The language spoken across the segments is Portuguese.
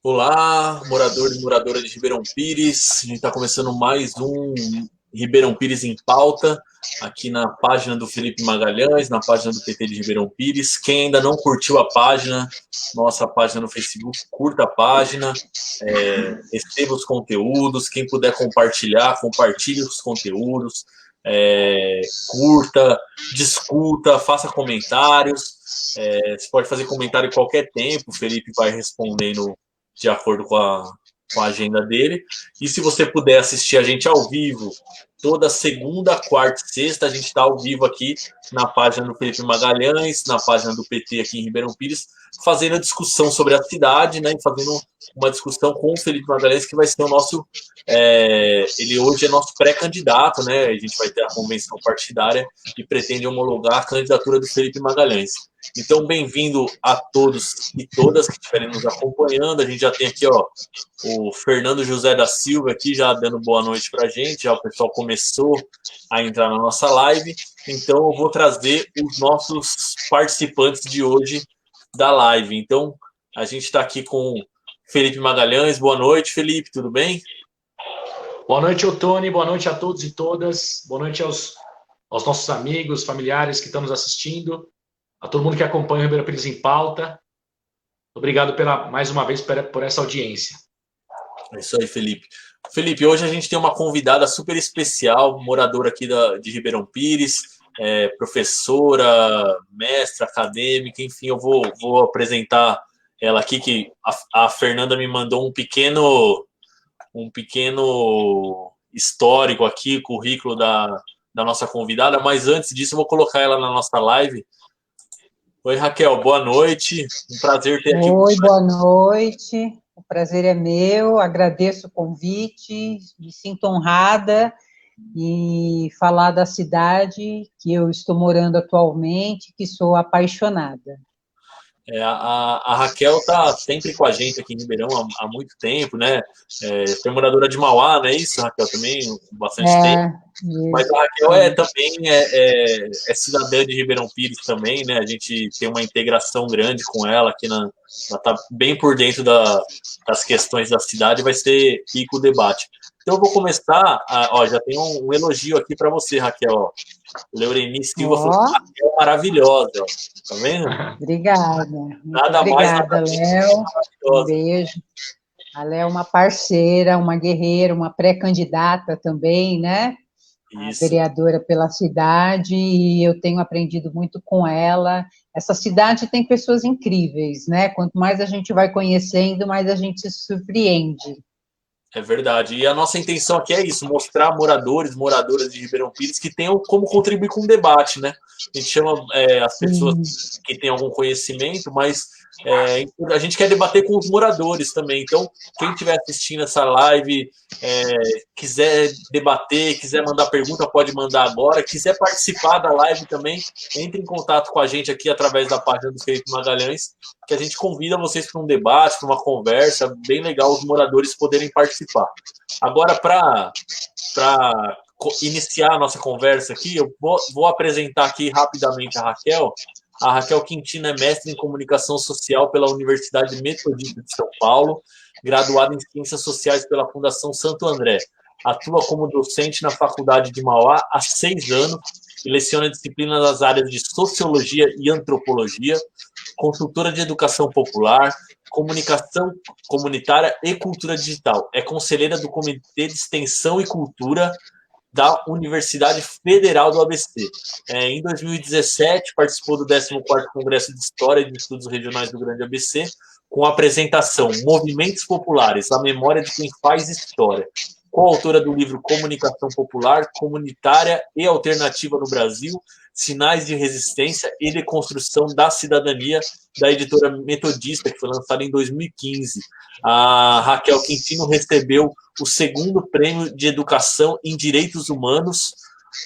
Olá, morador e moradora de Ribeirão Pires. A gente está começando mais um Ribeirão Pires em pauta, aqui na página do Felipe Magalhães, na página do PT de Ribeirão Pires. Quem ainda não curtiu a página, nossa página no Facebook, curta a página, receba os conteúdos. Quem puder compartilhar, compartilhe os conteúdos, curta, discuta, faça comentários. Você pode fazer comentário em qualquer tempo, o Felipe vai respondendo de acordo com a agenda dele. E se você puder assistir a gente ao vivo, toda segunda, quarta e sexta, a gente está ao vivo aqui na página do Felipe Magalhães, na página do PT aqui em Ribeirão Pires, fazendo a discussão sobre a cidade, né? E fazendo uma discussão com o Felipe Magalhães, que vai ser o nosso. Ele hoje é nosso pré-candidato, né? A gente vai ter a convenção partidária e pretende homologar a candidatura do Felipe Magalhães. Então, bem-vindo a todos e todas que estiverem nos acompanhando. A gente já tem aqui, ó, o Fernando José da Silva aqui já dando boa noite para a gente. Já o pessoal começou a entrar na nossa live. Então, eu vou trazer os nossos participantes de hoje da live. Então, a gente está aqui com Felipe Magalhães. Boa noite, Felipe, tudo bem? Boa noite, Otoni. Boa noite a todos e todas. Boa noite aos nossos amigos, familiares que estão nos assistindo, a todo mundo que acompanha o Ribeirão Pires em Pauta. Obrigado mais uma vez por essa audiência. É isso aí, Felipe. Felipe, hoje a gente tem uma convidada super especial, moradora aqui de Ribeirão Pires, professora, mestra, acadêmica, enfim, eu vou apresentar ela aqui, que a Fernanda me mandou um pequeno histórico aqui, currículo da nossa convidada, mas antes disso eu vou colocar ela na nossa live. Oi, Raquel, boa noite. Um prazer ter aqui. Oi, boa noite. O prazer é meu, agradeço o convite, me sinto honrada em falar da cidade que eu estou morando atualmente, que sou apaixonada. A Raquel tá sempre com a gente aqui em Ribeirão há muito tempo, né? Foi moradora de Mauá, não é isso, Raquel? Também bastante tempo. É, Mas isso, a Raquel isso. também é cidadã de Ribeirão Pires também, né? A gente tem uma integração grande com ela aqui ela tá bem por dentro das questões da cidade, vai ser rico o debate. Então eu vou começar, ó, já tem um elogio aqui para você, Raquel. Ó. Leureni Silva falou Ó, que Raquel é maravilhosa, ó. Tá vendo? obrigada, muito Nada mais, nada obrigada, menos Léo. Um maravilhosa. beijo. A Léo é uma parceira, uma guerreira, uma pré-candidata também, né? A Isso. vereadora pela cidade, e eu tenho aprendido muito com ela. Essa cidade tem pessoas incríveis, né? Quanto mais a gente vai conhecendo, mais a gente se surpreende. É verdade. E a nossa intenção aqui é isso, mostrar moradores, moradoras de Ribeirão Pires que tenham como contribuir com o debate, né? A gente chama as pessoas Sim, que têm algum conhecimento, mas a gente quer debater com os moradores também. Então, quem estiver assistindo essa live, quiser debater, quiser mandar pergunta, pode mandar agora. Quiser participar da live também, entre em contato com a gente aqui através da página do Felipe Magalhães, que a gente convida vocês para um debate, para uma conversa bem legal, os moradores poderem participar. Agora, para iniciar a nossa conversa aqui, eu vou apresentar aqui rapidamente a Raquel. A Raquel Quintino é mestre em comunicação social pela Universidade Metodista de São Paulo, graduada em ciências sociais pela Fundação Santo André. Atua como docente na Faculdade de Mauá há 6 anos e leciona disciplinas nas áreas de sociologia e antropologia, consultora de educação popular, comunicação comunitária e cultura digital. É conselheira do Comitê de Extensão e Cultura da Universidade Federal do ABC. Em 2017, participou do 14º Congresso de História e de Estudos Regionais do Grande ABC, com a apresentação Movimentos Populares, a memória de quem faz história, coautora do livro Comunicação Popular, Comunitária e Alternativa no Brasil, Sinais de Resistência e Deconstrução da Cidadania, da editora Metodista, que foi lançada em 2015. A Raquel Quintino recebeu o 2º Prêmio de Educação em Direitos Humanos,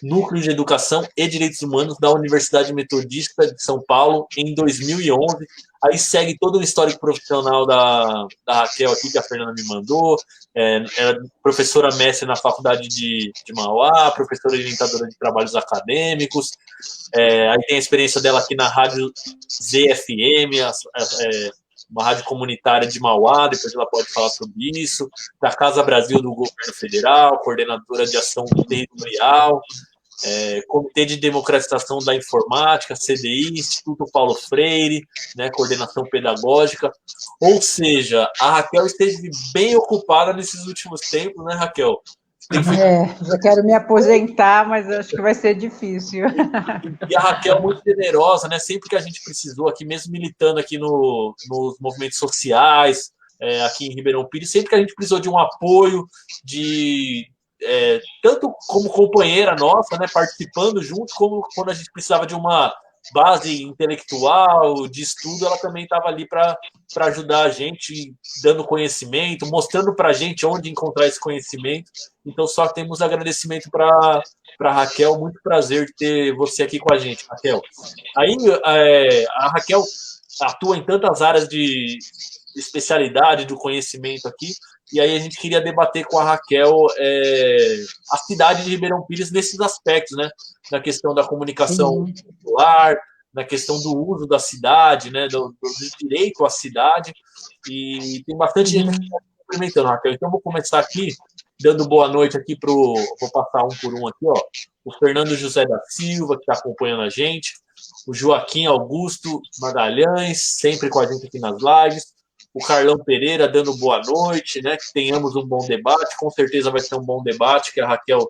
Núcleo de Educação e Direitos Humanos da Universidade Metodista de São Paulo em 2011. Aí segue todo o histórico profissional da Raquel aqui, que a Fernanda me mandou. Era professora mestre na Faculdade de Mauá, professora orientadora de trabalhos acadêmicos. Aí tem a experiência dela aqui na Rádio ZFM, uma rádio comunitária de Mauá, depois ela pode falar sobre isso, da Casa Brasil do Governo Federal, coordenadora de ação territorial, Comitê de Democratização da Informática, CDI, Instituto Paulo Freire, né, coordenação pedagógica. Ou seja, a Raquel esteve bem ocupada nesses últimos tempos, né, Raquel? Já quero me aposentar, mas acho que vai ser difícil. E a Raquel muito generosa, né? Sempre que a gente precisou aqui, mesmo militando aqui nos movimentos sociais, aqui em Ribeirão Pires, sempre que a gente precisou de um apoio, tanto como companheira nossa, né, participando junto, como quando a gente precisava de uma base intelectual, de estudo, ela também estava ali para ajudar a gente, dando conhecimento, mostrando para a gente onde encontrar esse conhecimento. Então, só temos agradecimento para Raquel. Muito prazer ter você aqui com a gente, Raquel. Aí, a Raquel atua em tantas áreas de especialidade, do conhecimento aqui, e aí a gente queria debater com a Raquel a cidade de Ribeirão Pires nesses aspectos, né? Na questão da comunicação popular, na questão do uso da cidade, né? Do direito à cidade, e tem bastante gente que está cumprimentando, Raquel. Então, vou começar aqui, dando boa noite aqui vou passar um por um aqui, ó. O Fernando José da Silva, que está acompanhando a gente, o Joaquim Augusto Magalhães, sempre com a gente aqui nas lives, o Carlão Pereira dando boa noite, né? Que tenhamos um bom debate, com certeza vai ser um bom debate, que a Raquel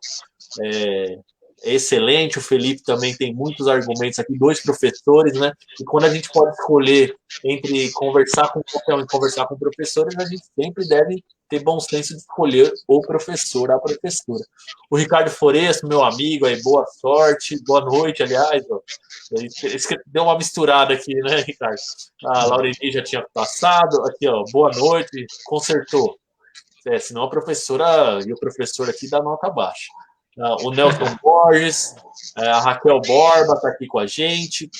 é excelente, o Felipe também tem muitos argumentos aqui, 2 professores, né? E quando a gente pode escolher entre conversar com qualquer um e conversar com professores, a gente sempre deve ter bom senso de escolher o professor, a professora. O Ricardo Foresto, meu amigo, aí, boa sorte, boa noite, aliás, ó. Deu uma misturada aqui, né, Ricardo? A Laureni já tinha passado, aqui, ó, boa noite, consertou. Senão a professora e o professor aqui dá nota baixa. O Nelson Borges, a Raquel Borba está aqui com a gente.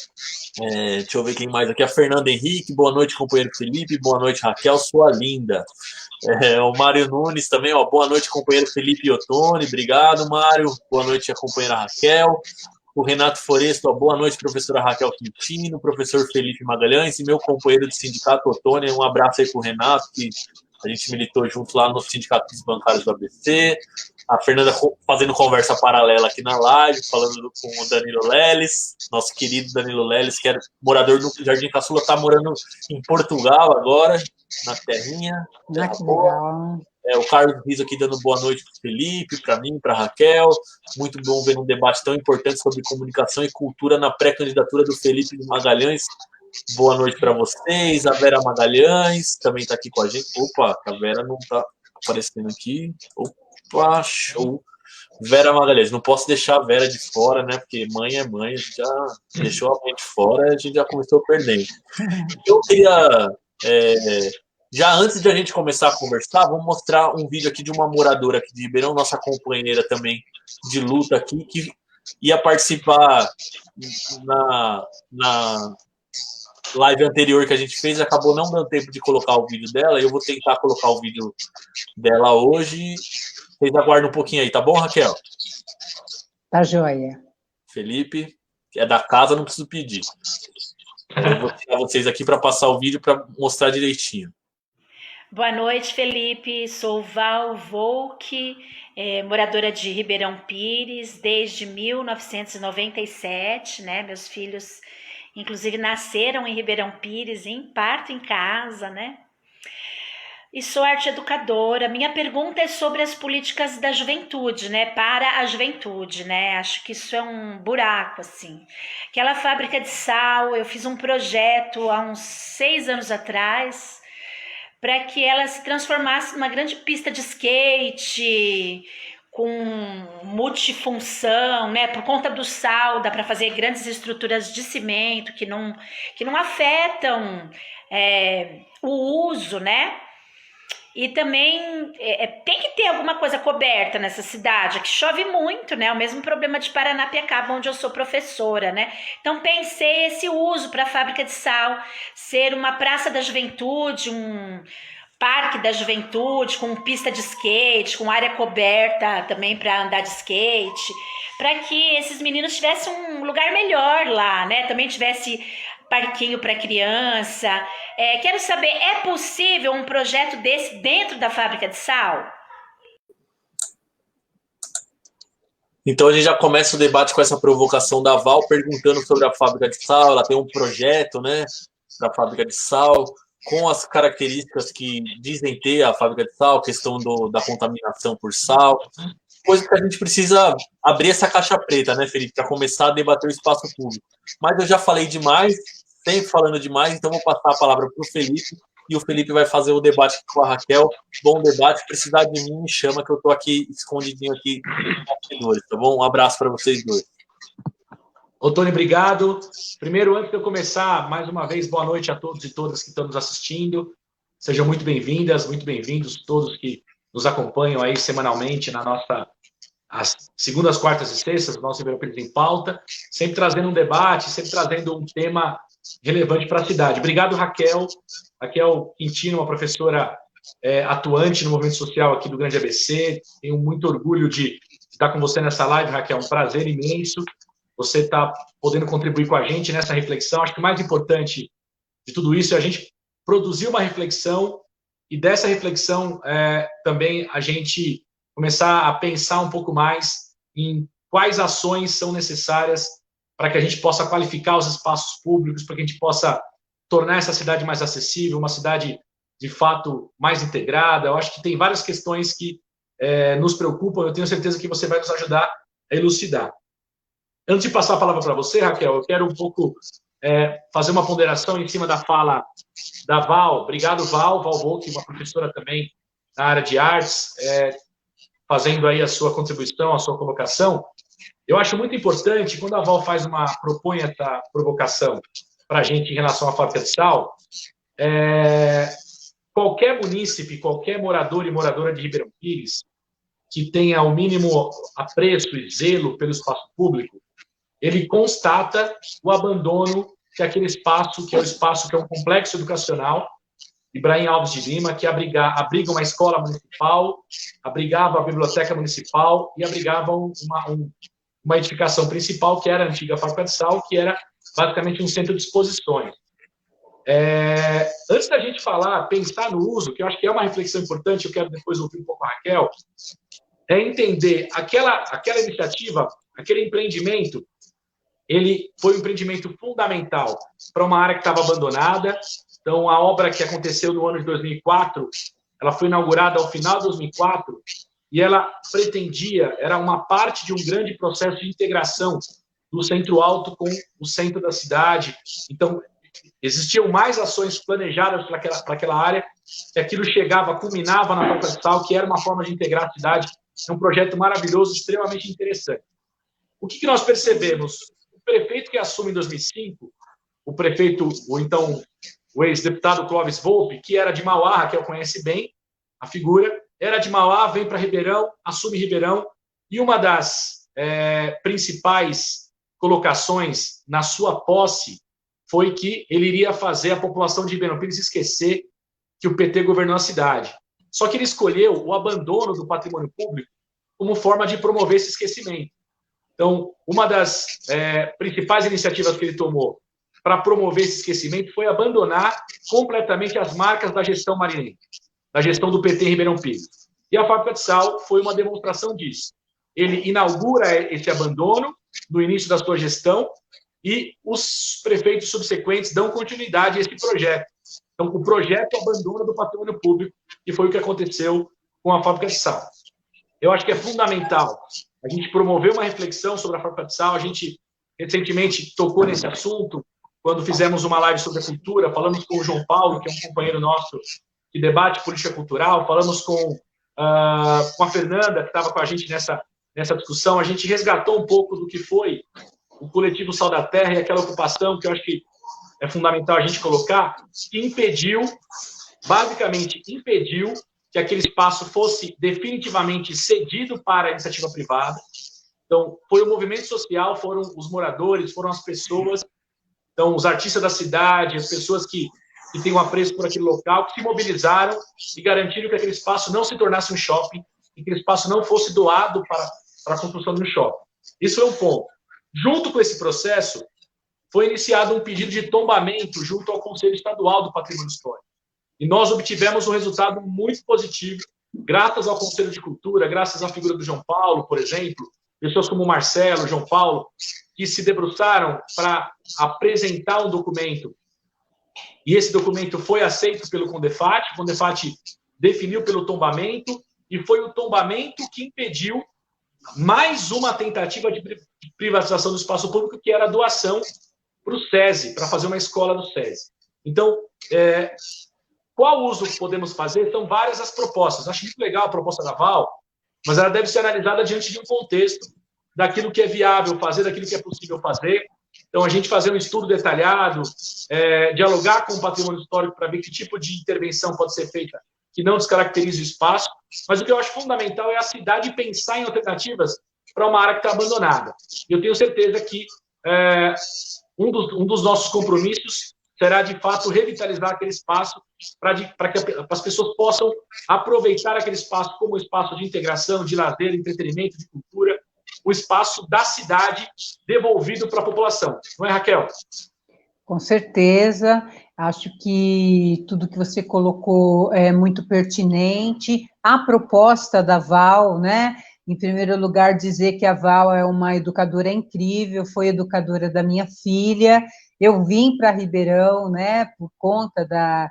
Deixa eu ver quem mais aqui. A Fernanda Henrique, boa noite, companheiro Felipe. Boa noite, Raquel, sua linda. O Mário Nunes também, ó, boa noite, companheiro Felipe Ottoni. Obrigado, Mário. Boa noite, a companheira Raquel. O Renato Foresto, ó, boa noite, professora Raquel Quintino, professor Felipe Magalhães e meu companheiro de sindicato Ottoni. Um abraço aí para o Renato, que a gente militou junto lá no Sindicato dos Bancários do ABC. A Fernanda fazendo conversa paralela aqui na live, falando com o Danilo Leles, nosso querido Danilo Leles, que era morador do Jardim Caçula, está morando em Portugal agora, na terrinha. Que legal. O Carlos Riso aqui dando boa noite para o Felipe, para mim, para a Raquel. Muito bom ver um debate tão importante sobre comunicação e cultura na pré-candidatura do Felipe Magalhães. Boa noite para vocês. A Vera Magalhães também está aqui com a gente. Opa, a Vera não está aparecendo aqui. Opa, show. Vera Magalhães, não posso deixar a Vera de fora, né? Porque mãe é mãe, a gente já deixou a mãe de fora, a gente já começou perdendo. Eu queria, já antes de a gente começar a conversar, vou mostrar um vídeo aqui de uma moradora aqui de Ribeirão, nossa companheira também de luta aqui, que ia participar na live anterior que a gente fez, acabou não dando tempo de colocar o vídeo dela, e eu vou tentar colocar o vídeo dela hoje. Vocês aguardam um pouquinho aí, tá bom, Raquel? Tá joia. Felipe, que é da casa, não preciso pedir. Eu vou tirar vocês aqui para passar o vídeo para mostrar direitinho. Boa noite, Felipe. Sou Val Volk, moradora de Ribeirão Pires desde 1997, né? Meus filhos, inclusive, nasceram em Ribeirão Pires, em parto em casa, né? E sou arte educadora. Minha pergunta é sobre as políticas da juventude, né? Para a juventude, né? Acho que isso é um buraco, assim. Aquela fábrica de sal, eu fiz um projeto há uns 6 anos atrás para que ela se transformasse numa grande pista de skate com multifunção, né? Por conta do sal, dá para fazer grandes estruturas de cimento que não afetam o uso, né? E também tem que ter alguma coisa coberta nessa cidade, que chove muito, né? O mesmo problema de Paranapiacaba, onde eu sou professora, né? Então pensei esse uso para a fábrica de sal ser uma praça da juventude, um parque da juventude, com pista de skate, com área coberta também para andar de skate, para que esses meninos tivessem um lugar melhor lá, né? Também tivesse parquinho para criança. Quero saber, é possível um projeto desse dentro da fábrica de sal? Então a gente já começa o debate com essa provocação da Val, perguntando sobre a fábrica de sal. Ela tem um projeto, né, da fábrica de sal, com as características que dizem ter a fábrica de sal, questão da contaminação por sal, coisa que a gente precisa abrir essa caixa preta, né, Felipe, para começar a debater o espaço público. Mas eu já falei demais, sempre falando demais, então vou passar a palavra para o Felipe, e o Felipe vai fazer o debate com a Raquel. Bom debate, precisar de mim, me chama, que eu estou aqui, escondidinho aqui nos bastidores, tá bom? Um abraço para vocês dois. Ô, Tony, obrigado. Primeiro, antes de eu começar, mais uma vez, boa noite a todos e todas que estão nos assistindo. Sejam muito bem-vindas, muito bem-vindos todos que nos acompanham aí semanalmente na nossa, as segundas, quartas e sextas, do nosso Ribeirão Pires em Pauta, sempre trazendo um debate, sempre trazendo um tema relevante para a cidade. Obrigado, Raquel. Raquel Quintino, uma professora atuante no movimento social aqui do Grande ABC. Tenho muito orgulho de estar com você nessa live, Raquel. Um prazer imenso. Você está podendo contribuir com a gente nessa reflexão. Acho que o mais importante de tudo isso é a gente produzir uma reflexão e dessa reflexão também a gente começar a pensar um pouco mais em quais ações são necessárias para que a gente possa qualificar os espaços públicos, para que a gente possa tornar essa cidade mais acessível, uma cidade, de fato, mais integrada. Eu acho que tem várias questões que nos preocupam. Eu tenho certeza que você vai nos ajudar a elucidar. Antes de passar a palavra para você, Raquel, eu quero um pouco fazer uma ponderação em cima da fala da Val. Obrigado, Val Volk, uma professora também na área de artes, fazendo aí a sua contribuição, a sua colocação. Eu acho muito importante, quando a Val propõe essa provocação para a gente em relação à fábrica de sal, qualquer munícipe, qualquer morador e moradora de Ribeirão Pires que tenha o mínimo apreço e zelo pelo espaço público, ele constata o abandono que aquele espaço, que é o espaço que é um complexo educacional, Ibrahim Alves de Lima, que abriga uma escola municipal, abrigava a biblioteca municipal e abrigava uma edificação principal, que era a antiga fábrica de sal, que era basicamente um centro de exposições. Antes da gente pensar no uso, que eu acho que é uma reflexão importante, eu quero depois ouvir um pouco a Raquel, é entender aquela iniciativa, aquele empreendimento, ele foi um empreendimento fundamental para uma área que estava abandonada. Então, a obra que aconteceu no ano de 2004, ela foi inaugurada ao final de 2004, e ela era uma parte de um grande processo de integração do Centro Alto com o centro da cidade. Então, existiam mais ações planejadas para aquela área, e aquilo culminava na fábrica de sal, que era uma forma de integrar a cidade. É um projeto maravilhoso, extremamente interessante. O que nós percebemos? O prefeito que assume em 2005, o ex-deputado Clóvis Volpe, que era de Mauá, Raquel conhece bem a figura, era de Mauá, vem para Ribeirão, assume Ribeirão, e uma das principais colocações na sua posse foi que ele iria fazer a população de Ribeirão Pires esquecer que o PT governou a cidade. Só que ele escolheu o abandono do patrimônio público como forma de promover esse esquecimento. Então, uma das principais iniciativas que ele tomou para promover esse esquecimento foi abandonar completamente as marcas da gestão marinense, da gestão do PT em Ribeirão Pires. E a fábrica de sal foi uma demonstração disso. Ele inaugura esse abandono no início da sua gestão e os prefeitos subsequentes dão continuidade a esse projeto. Então, o projeto abandona do patrimônio público, e foi o que aconteceu com a fábrica de sal. Eu acho que é fundamental a gente promover uma reflexão sobre a fábrica de sal. A gente recentemente tocou nesse assunto quando fizemos uma live sobre a cultura, falamos com o João Paulo, que é um companheiro nosso que debate política cultural, falamos com a Fernanda, que estava com a gente nessa discussão. A gente resgatou um pouco do que foi o coletivo Sal da Terra e aquela ocupação, que eu acho que é fundamental a gente colocar, que basicamente impediu que aquele espaço fosse definitivamente cedido para a iniciativa privada. Então, foi o movimento social, foram os moradores, foram as pessoas, então, os artistas da cidade, as pessoas que têm um apreço por aquele local, que se mobilizaram e garantiram que aquele espaço não se tornasse um shopping, e que aquele espaço não fosse doado para a construção de um shopping. Isso é um ponto. Junto com esse processo, foi iniciado um pedido de tombamento junto ao Conselho Estadual do Patrimônio Histórico. E nós obtivemos um resultado muito positivo, graças ao Conselho de Cultura, graças à figura do João Paulo, por exemplo, pessoas como o Marcelo, João Paulo, que se debruçaram para apresentar um documento. E esse documento foi aceito pelo CONDEFAT, o CONDEFAT definiu pelo tombamento, e foi o tombamento que impediu mais uma tentativa de privatização do espaço público, que era a doação para o SESI, para fazer uma escola no SESI. Então, qual uso podemos fazer? São várias as propostas. Acho muito legal a proposta da Val, mas ela deve ser analisada diante de um contexto daquilo que é viável fazer, daquilo que é possível fazer. Então, a gente fazer um estudo detalhado, dialogar com o patrimônio histórico para ver que tipo de intervenção pode ser feita que não descaracterize o espaço. Mas o que eu acho fundamental é a cidade pensar em alternativas para uma área que está abandonada. E eu tenho certeza que um dos nossos compromissos será, de fato, revitalizar aquele espaço para que as pessoas possam aproveitar aquele espaço como um espaço de integração, de lazer, entretenimento, de cultura, o espaço da cidade devolvido para a população. Não é, Raquel? Com certeza, acho que tudo que você colocou é muito pertinente. A proposta da Val, né? Em primeiro lugar, dizer que a Val é uma educadora incrível, foi educadora da minha filha. Eu vim para Ribeirão, né, por conta da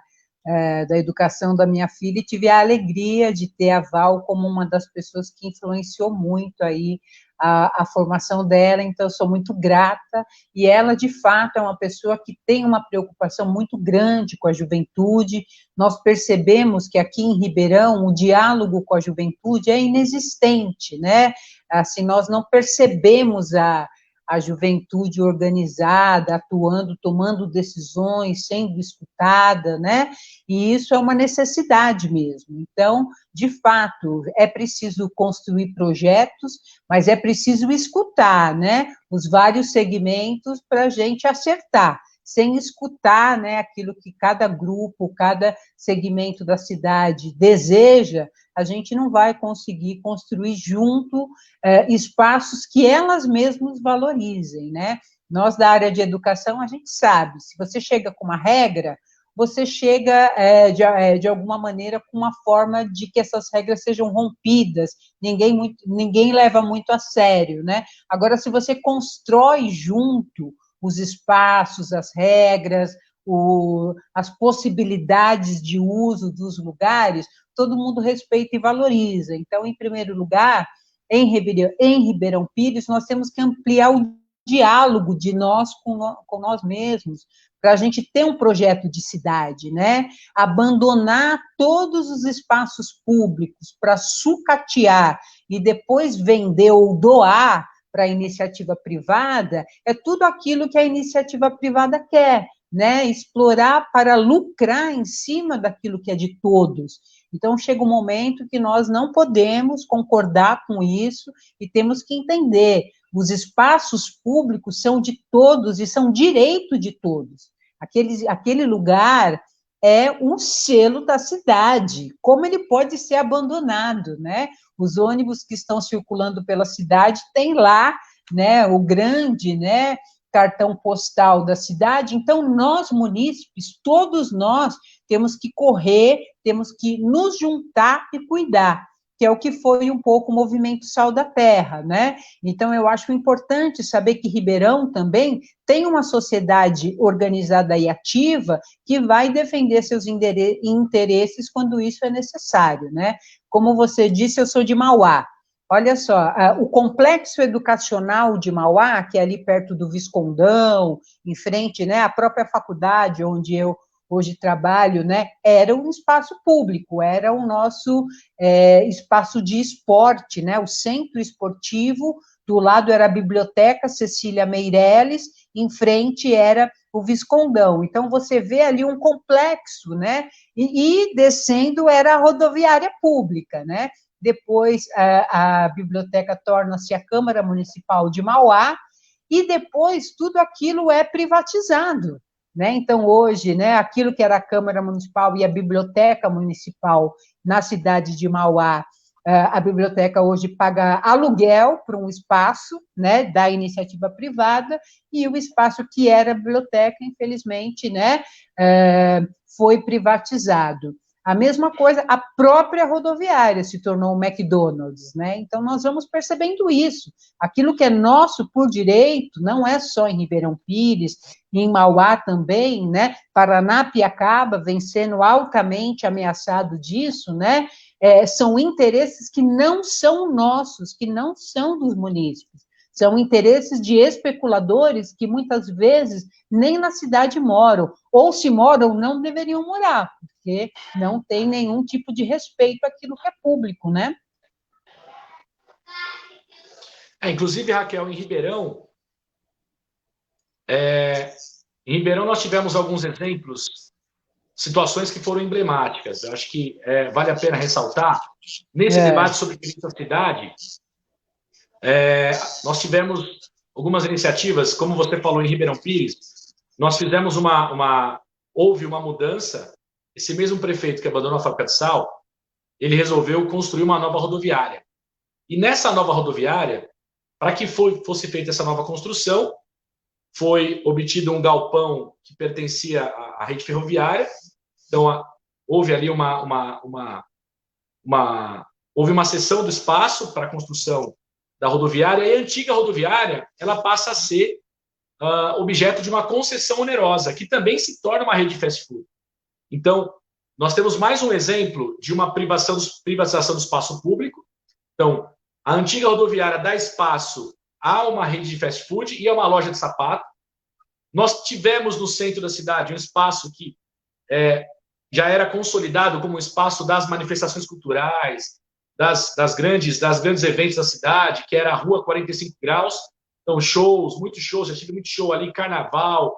educação da minha filha, e tive a alegria de ter a Val como uma das pessoas que influenciou muito aí a formação dela, então eu sou muito grata, e ela, de fato, é uma pessoa que tem uma preocupação muito grande com a juventude. Nós percebemos que aqui em Ribeirão o diálogo com a juventude é inexistente, né? Assim, nós não percebemos a juventude organizada, atuando, tomando decisões, sendo escutada, né? E isso é uma necessidade mesmo. Então, de fato, é preciso construir projetos, mas é preciso escutar, né? Os vários segmentos para a gente acertar. Sem escutar, né, aquilo que cada grupo, cada segmento da cidade deseja, a gente não vai conseguir construir junto espaços que elas mesmas valorizem, né? Nós, da área de educação, a gente sabe, se você chega com uma regra, você chega, de alguma maneira, com uma forma de que essas regras sejam rompidas, ninguém leva muito a sério, né? Agora, se você constrói junto os espaços, as regras, as possibilidades de uso dos lugares, todo mundo respeita e valoriza. Então, em primeiro lugar, em Ribeirão Pires, nós temos que ampliar o diálogo de nós com nós mesmos, para a gente ter um projeto de cidade, né? Abandonar todos os espaços públicos para sucatear e depois vender ou doar para a iniciativa privada, é tudo aquilo que a iniciativa privada quer, né? Explorar para lucrar em cima daquilo que é de todos. Então, chega um momento que nós não podemos concordar com isso e temos que entender, os espaços públicos são de todos e são direito de todos. Aquele lugar é um selo da cidade, como ele pode ser abandonado, né? Os ônibus que estão circulando pela cidade têm lá, né, o grande, né, cartão postal da cidade. Então, nós, munícipes, todos nós, temos que correr, temos que nos juntar e cuidar, que é o que foi um pouco o movimento Sal da Terra, né? Então, eu acho importante saber que Ribeirão também tem uma sociedade organizada e ativa que vai defender seus interesses quando isso é necessário, né? Como você disse, eu sou de Mauá. Olha só, o complexo educacional de Mauá, que é ali perto do Viscondão, em frente, né, à própria faculdade onde eu hoje trabalho, né, era um espaço público, era o nosso espaço de esporte, né, o centro esportivo, do lado era a Biblioteca Cecília Meireles, em frente era o Viscondão. Então, você vê ali um complexo, né, e descendo era a rodoviária pública, né. Depois a biblioteca torna-se a Câmara Municipal de Mauá, e depois tudo aquilo é privatizado, né? Então, hoje, né, aquilo que era a Câmara Municipal e a Biblioteca Municipal na cidade de Mauá A biblioteca hoje paga aluguel para um espaço, né, da iniciativa privada, e o espaço que era biblioteca, infelizmente, né, foi privatizado. A mesma coisa, a própria rodoviária se tornou um McDonald's, né? Então, nós vamos percebendo isso. Aquilo que é nosso por direito, não é só em Ribeirão Pires, em Mauá também, né? Paranapiacaba vem sendo altamente ameaçado disso, né? São interesses que não são nossos, que não são dos munícipes. São interesses de especuladores que muitas vezes nem na cidade moram, ou se moram, não deveriam morar, porque não tem nenhum tipo de respeito àquilo que é público, né? Inclusive, Raquel, em Ribeirão nós tivemos alguns exemplos, situações que foram emblemáticas. Eu acho que vale a pena ressaltar. Nesse debate sobre direito à cidade, nós tivemos algumas iniciativas, como você falou em Ribeirão Pires, nós fizemos houve uma mudança. Esse mesmo prefeito que abandonou a fábrica de sal, ele resolveu construir uma nova rodoviária. E nessa nova rodoviária, para que fosse feita essa nova construção, foi obtido um galpão que pertencia à rede ferroviária. Então, houve ali houve uma cessão do espaço para a construção da rodoviária, e a antiga rodoviária ela passa a ser objeto de uma concessão onerosa, que também se torna uma rede de fast food. Então, nós temos mais um exemplo de uma privatização do espaço público. Então, a antiga rodoviária dá espaço a uma rede de fast food e a uma loja de sapato. Nós tivemos no centro da cidade um espaço que já era consolidado como um espaço das manifestações culturais, das grandes eventos da cidade, que era a Rua 45 Graus. Então, muitos shows, já tive muito show ali, carnaval,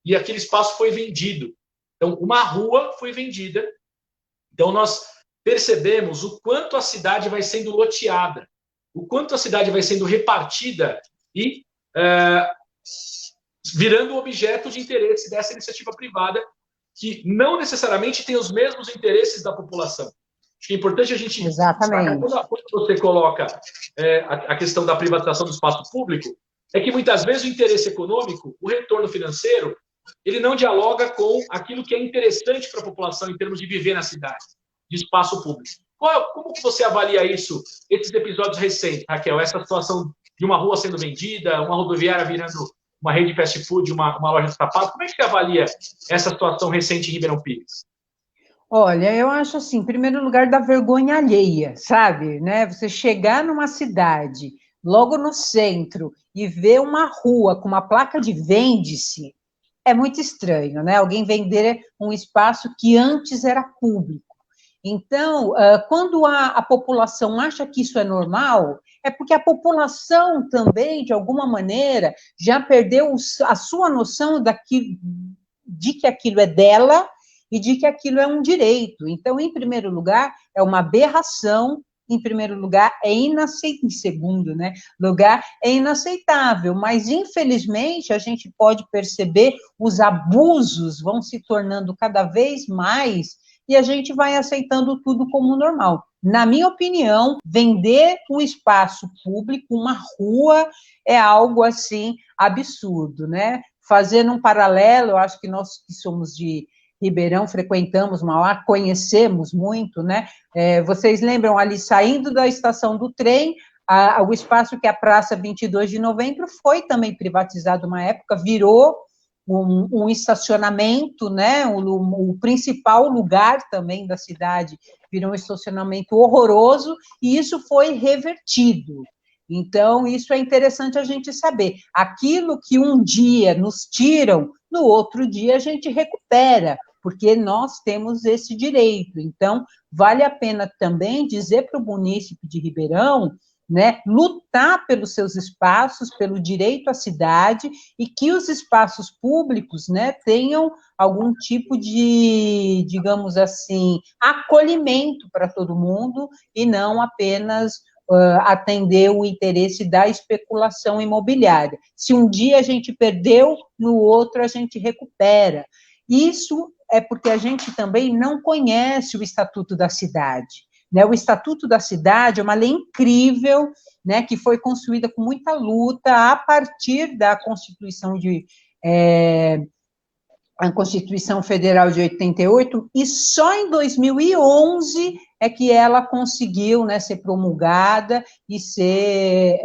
e aquele espaço foi vendido. Então, uma rua foi vendida. Então, nós percebemos o quanto a cidade vai sendo loteada, o quanto a cidade vai sendo repartida e virando objeto de interesse dessa iniciativa privada, que não necessariamente tem os mesmos interesses da população. Acho que é importante a gente... Exatamente. Quando você coloca a questão da privatização do espaço público, é que muitas vezes o interesse econômico, o retorno financeiro, ele não dialoga com aquilo que é interessante para a população em termos de viver na cidade, de espaço público. Como que você avalia isso, esses episódios recentes, Raquel? Essa situação de uma rua sendo vendida, uma rodoviária virando uma rede de fast food, uma loja de sapato. Como é que você avalia essa situação recente em Ribeirão Pires? Olha, eu acho assim, em primeiro lugar, da vergonha alheia, sabe? Né? Você chegar numa cidade, logo no centro, e ver uma rua com uma placa de vende-se, é muito estranho, né? Alguém vender um espaço que antes era público. Então, quando a população acha que isso é normal, é porque a população também, de alguma maneira, já perdeu a sua noção de que aquilo é dela e de que aquilo é um direito. Então, em primeiro lugar, é uma aberração. Em primeiro lugar, é inaceitável. Em segundo, né, lugar, é inaceitável. Mas, infelizmente, a gente pode perceber os abusos vão se tornando cada vez mais e a gente vai aceitando tudo como normal. Na minha opinião, vender um espaço público, uma rua, é algo, assim, absurdo, né? Fazendo um paralelo, eu acho que nós que somos de Ribeirão, frequentamos Mauá, conhecemos muito, né? Vocês lembram, ali saindo da estação do trem, o espaço que é a Praça 22 de Novembro foi também privatizado uma época, virou um estacionamento, né? O principal lugar também da cidade virou um estacionamento horroroso, e isso foi revertido. Então, isso é interessante a gente saber. Aquilo que um dia nos tiram, no outro dia a gente recupera, porque nós temos esse direito. Então, vale a pena também dizer para o munícipe de Ribeirão, né, lutar pelos seus espaços, pelo direito à cidade, e que os espaços públicos, né, tenham algum tipo de, digamos assim, acolhimento para todo mundo, e não apenas atender o interesse da especulação imobiliária. Se um dia a gente perdeu, no outro a gente recupera. Isso é porque a gente também não conhece o Estatuto da Cidade. né? O Estatuto da Cidade é uma lei incrível, né, que foi construída com muita luta a partir da a Constituição Federal de 88, e só em 2011 é que ela conseguiu, né, ser promulgada e ser,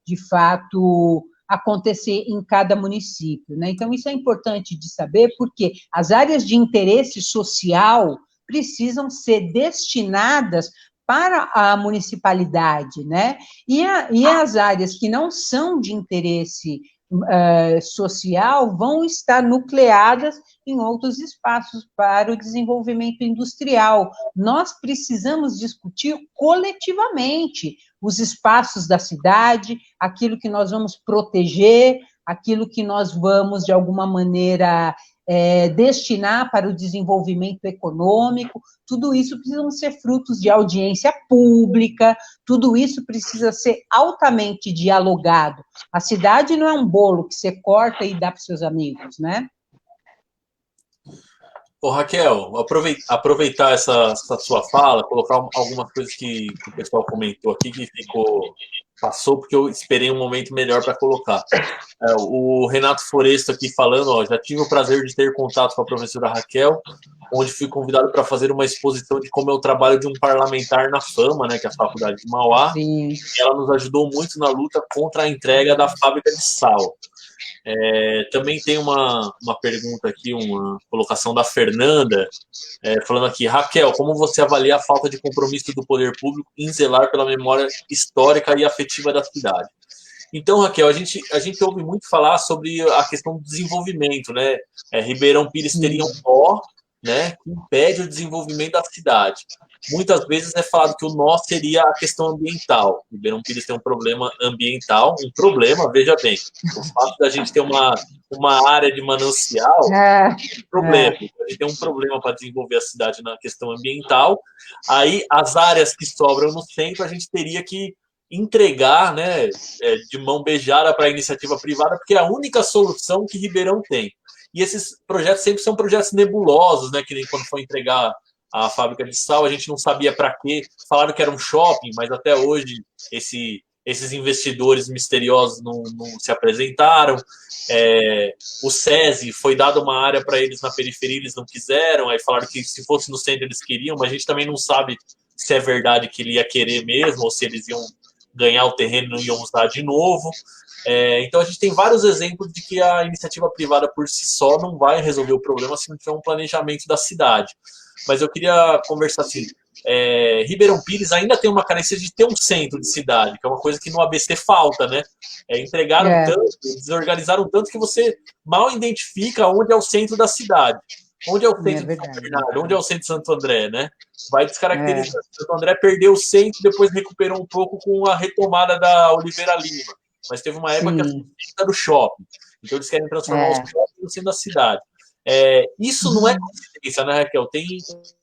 de fato, acontecer em cada município, né? Então, isso é importante de saber, porque as áreas de interesse social precisam ser destinadas para a municipalidade, né? E as áreas que não são de interesse social vão estar nucleadas em outros espaços para o desenvolvimento industrial. Nós precisamos discutir coletivamente os espaços da cidade, aquilo que nós vamos proteger, aquilo que nós vamos, de alguma maneira, destinar para o desenvolvimento econômico. Tudo isso precisa ser frutos de audiência pública, tudo isso precisa ser altamente dialogado. A cidade não é um bolo que você corta e dá para os seus amigos, né? Ô, Raquel, aproveitar essa sua fala, colocar algumas coisas que o pessoal comentou aqui que passou porque eu esperei um momento melhor para colocar. O Renato Foresto aqui falando, ó, já tive o prazer de ter contato com a professora Raquel, onde fui convidado para fazer uma exposição de como é o trabalho de um parlamentar na Fama, né, que é a Faculdade de Mauá. Sim. E ela nos ajudou muito na luta contra a entrega da fábrica de sal. Também tem uma pergunta aqui, uma colocação da Fernanda, falando aqui: Raquel, como você avalia a falta de compromisso do poder público em zelar pela memória histórica e afetiva da cidade? Então, Raquel, a gente ouve muito falar sobre a questão do desenvolvimento, né? Ribeirão Pires teria um nó, né, que impede o desenvolvimento da cidade. Muitas vezes é falado que o nó seria a questão ambiental. Ribeirão Pires tem um problema ambiental, veja bem, o fato da gente ter uma área de manancial é um problema. A gente tem um problema para desenvolver a cidade na questão ambiental. Aí, as áreas que sobram no centro, a gente teria que entregar, né, de mão beijada para a iniciativa privada, porque é a única solução que Ribeirão tem. E esses projetos sempre são projetos nebulosos, né, que nem quando foi entregar a fábrica de sal, a gente não sabia para quê. Falaram que era um shopping, mas até hoje esses investidores misteriosos não se apresentaram. O SESI foi dado uma área para eles na periferia, eles não quiseram. Aí falaram que se fosse no centro eles queriam, mas a gente também não sabe se é verdade que ele ia querer mesmo, ou se eles iam ganhar o terreno e não iam usar de novo. Então a gente tem vários exemplos de que a iniciativa privada por si só não vai resolver o problema se não tiver um planejamento da cidade. Mas eu queria conversar assim, Ribeirão Pires ainda tem uma carência de ter um centro de cidade, que é uma coisa que no ABC falta, né? Entregaram tanto, desorganizaram tanto que você mal identifica onde é o centro da cidade. Onde é o centro de São Bernardo? Onde é o centro de Santo André, né? Vai descaracterizar. Santo André perdeu o centro, depois recuperou um pouco com a retomada da Oliveira Lima. Mas teve uma época que a cidade era o shopping. Então eles querem transformar os shoppings no centro da cidade. Isso não é coincidência, né, Raquel? Tem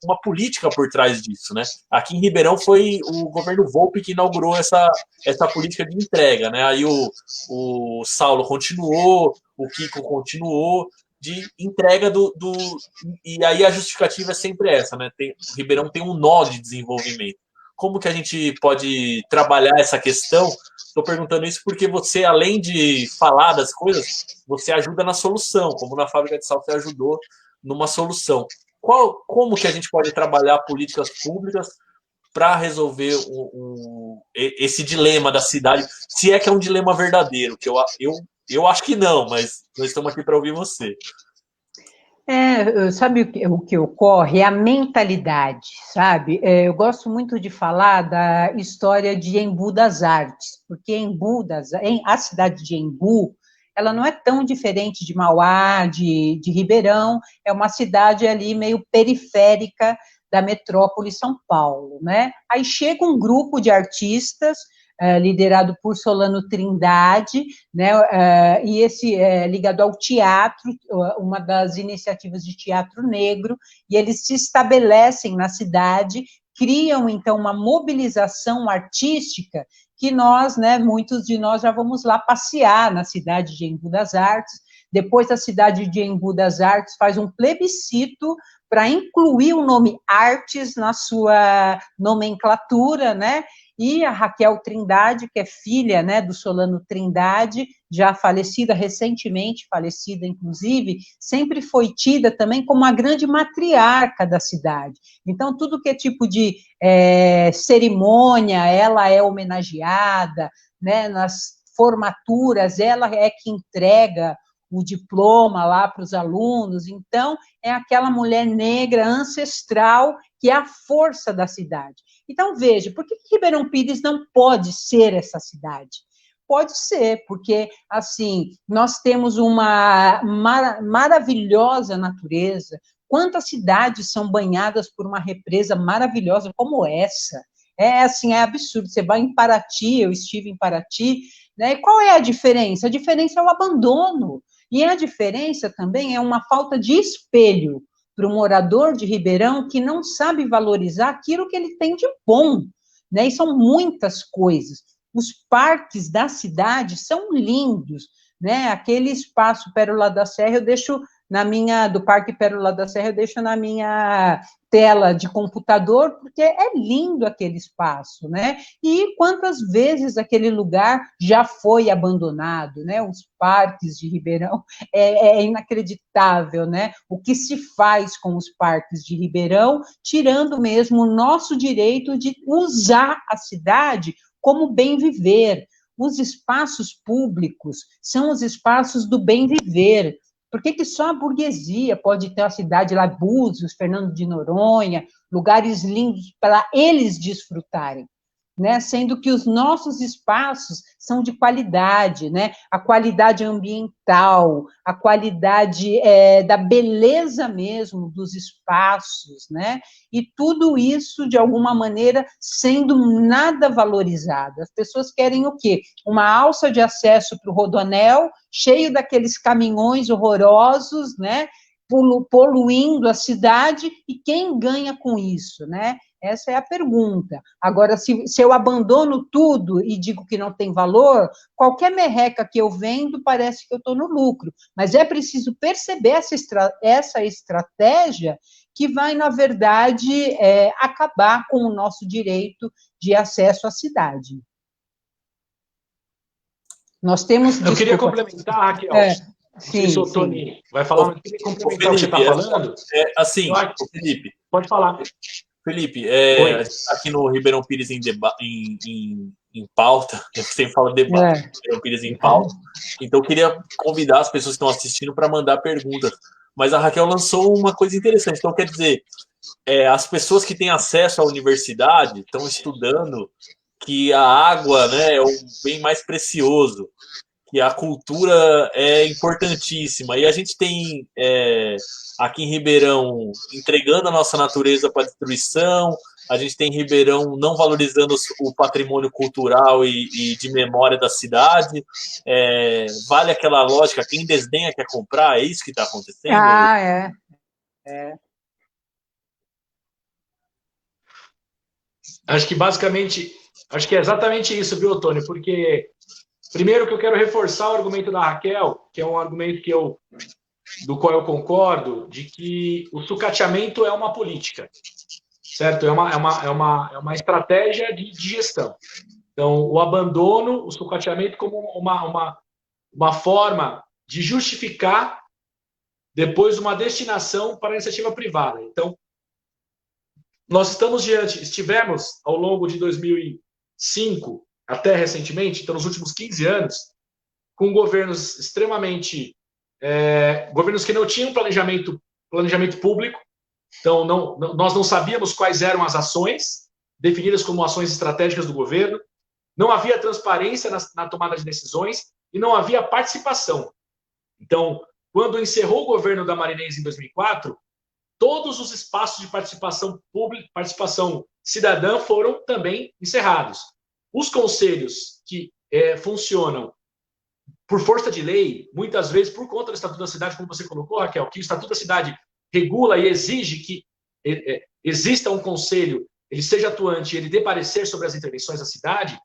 uma política por trás disso, né? Aqui em Ribeirão foi o governo Volpi que inaugurou essa política de entrega, né? Aí o Saulo continuou, o Kiko continuou, de entrega e aí a justificativa é sempre essa, né? O Ribeirão tem um nó de desenvolvimento. Como que a gente pode trabalhar essa questão? Estou perguntando isso porque você, além de falar das coisas, você ajuda na solução, como na fábrica de sal você ajudou numa solução. Como que a gente pode trabalhar políticas públicas para resolver esse dilema da cidade, se é que é um dilema verdadeiro, que eu acho que não, mas nós estamos aqui para ouvir você. Sabe o que ocorre? É a mentalidade, sabe? Eu gosto muito de falar da história de Embu das Artes, porque a cidade de Embu, ela não é tão diferente de Mauá, de Ribeirão, é uma cidade ali meio periférica da metrópole São Paulo, né? Aí chega um grupo de artistas, liderado por Solano Trindade, né, e esse ligado ao teatro, uma das iniciativas de teatro negro, e eles se estabelecem na cidade, criam, então, uma mobilização artística que nós, né, muitos de nós já vamos lá passear na cidade de Embu das Artes, Depois a cidade de Embu das Artes faz um plebiscito para incluir o nome Artes na sua nomenclatura, né? E a Raquel Trindade, que é filha, né, do Solano Trindade, já falecida, recentemente falecida, inclusive, sempre foi tida também como a grande matriarca da cidade. Então, tudo que é tipo de cerimônia, ela é homenageada, né, nas formaturas, ela é que entrega o diploma lá para os alunos. Então, é aquela mulher negra ancestral que é a força da cidade. Então, veja, por que Ribeirão Pires não pode ser essa cidade? Pode ser, porque, assim, nós temos uma maravilhosa natureza. Quantas cidades são banhadas por uma represa maravilhosa como essa? Assim, é absurdo. Você vai em Paraty, eu estive em Paraty, né? E qual é a diferença? A diferença é o abandono. E a diferença também é uma falta de espelho para o morador de Ribeirão que não sabe valorizar aquilo que ele tem de bom, né? E são muitas coisas. Os parques da cidade são lindos, né? Aquele espaço Pérola da Serra, eu deixo do Parque Pérola da Serra, eu deixo na minha tela de computador, porque é lindo aquele espaço, né? E quantas vezes aquele lugar já foi abandonado, né? Os parques de Ribeirão, é inacreditável, né? O que se faz com os parques de Ribeirão, tirando mesmo o nosso direito de usar a cidade como bem viver. Os espaços públicos são os espaços do bem viver. Por que só a burguesia pode ter uma cidade lá, Búzios, Fernando de Noronha, lugares lindos para eles desfrutarem, né? Sendo que os nossos espaços são de qualidade, né? A qualidade ambiental, a qualidade da beleza mesmo dos espaços, né? E tudo isso, de alguma maneira, sendo nada valorizado. As pessoas querem o quê? Uma alça de acesso para o Rodoanel, cheio daqueles caminhões horrorosos, né? Poluindo a cidade, e quem ganha com isso, né? Essa é a pergunta. Agora, se eu abandono tudo e digo que não tem valor, qualquer merreca que eu vendo parece que eu estou no lucro. Mas é preciso perceber essa estratégia que vai, na verdade, acabar com o nosso direito de acesso à cidade. Nós temos... Eu queria complementar, Raquel. Não sei se o Tony vai falar, mas eu queria complementar o que você está falando. Assim, Felipe. Pode falar. Felipe, a gente está aqui no Ribeirão Pires em pauta, eu sempre falo debate, Ribeirão Pires em pauta, então eu queria convidar as pessoas que estão assistindo para mandar perguntas, mas a Raquel lançou uma coisa interessante, então quer dizer, as pessoas que têm acesso à universidade estão estudando que a água, né, é o bem mais precioso, que a cultura é importantíssima, e a gente tem... aqui em Ribeirão, entregando a nossa natureza para destruição, a gente tem Ribeirão não valorizando o patrimônio cultural e de memória da cidade. Vale aquela lógica, quem desdenha quer comprar, é isso que está acontecendo? Acho que basicamente, acho que é exatamente isso, viu, Tony? Porque, primeiro que eu quero reforçar o argumento da Raquel, que é um argumento do qual eu concordo, de que o sucateamento é uma política, certo? É uma estratégia de gestão. Então, o abandono, o sucateamento como uma forma de justificar depois uma destinação para a iniciativa privada. Então, nós estivemos ao longo de 2005 até recentemente, então nos últimos 15 anos, com governos extremamente governos que não tinham planejamento público, então nós não sabíamos quais eram as ações definidas como ações estratégicas do governo, não havia transparência na tomada de decisões e não havia participação. Então, quando encerrou o governo da Marinense em 2004, todos os espaços de participação pública, participação cidadã foram também encerrados. Os conselhos que funcionam por força de lei, muitas vezes por conta do Estatuto da Cidade, como você colocou, Raquel, que o Estatuto da Cidade regula e exige que exista um conselho, ele seja atuante, ele dê parecer sobre as intervenções da cidade,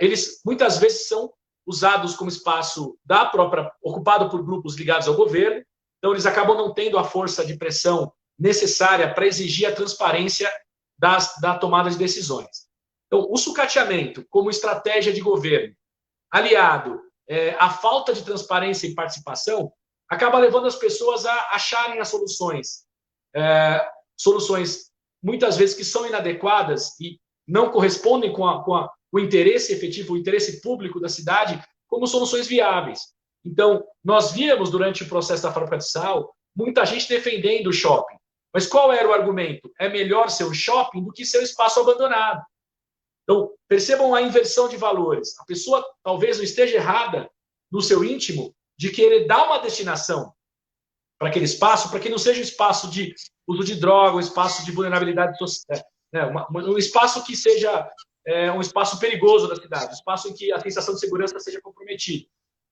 eles muitas vezes são usados como espaço da própria, ocupado por grupos ligados ao governo. Então, eles acabam não tendo a força de pressão necessária para exigir a transparência da tomada de decisões. Então, o sucateamento como estratégia de governo, aliado à falta de transparência e participação, acaba levando as pessoas a acharem as soluções muitas vezes que são inadequadas e não correspondem com o interesse efetivo, o interesse público da cidade, como soluções viáveis. Então, nós víamos durante o processo da fábrica de sal muita gente defendendo o shopping. Mas qual era o argumento? É melhor ser um shopping do que ser um espaço abandonado. Então, percebam a inversão de valores. A pessoa talvez não esteja errada no seu íntimo de querer dar uma destinação para aquele espaço, para que não seja um espaço de uso de droga, um espaço de vulnerabilidade social, um espaço que seja um espaço perigoso da cidade, um espaço em que a sensação de segurança seja comprometida.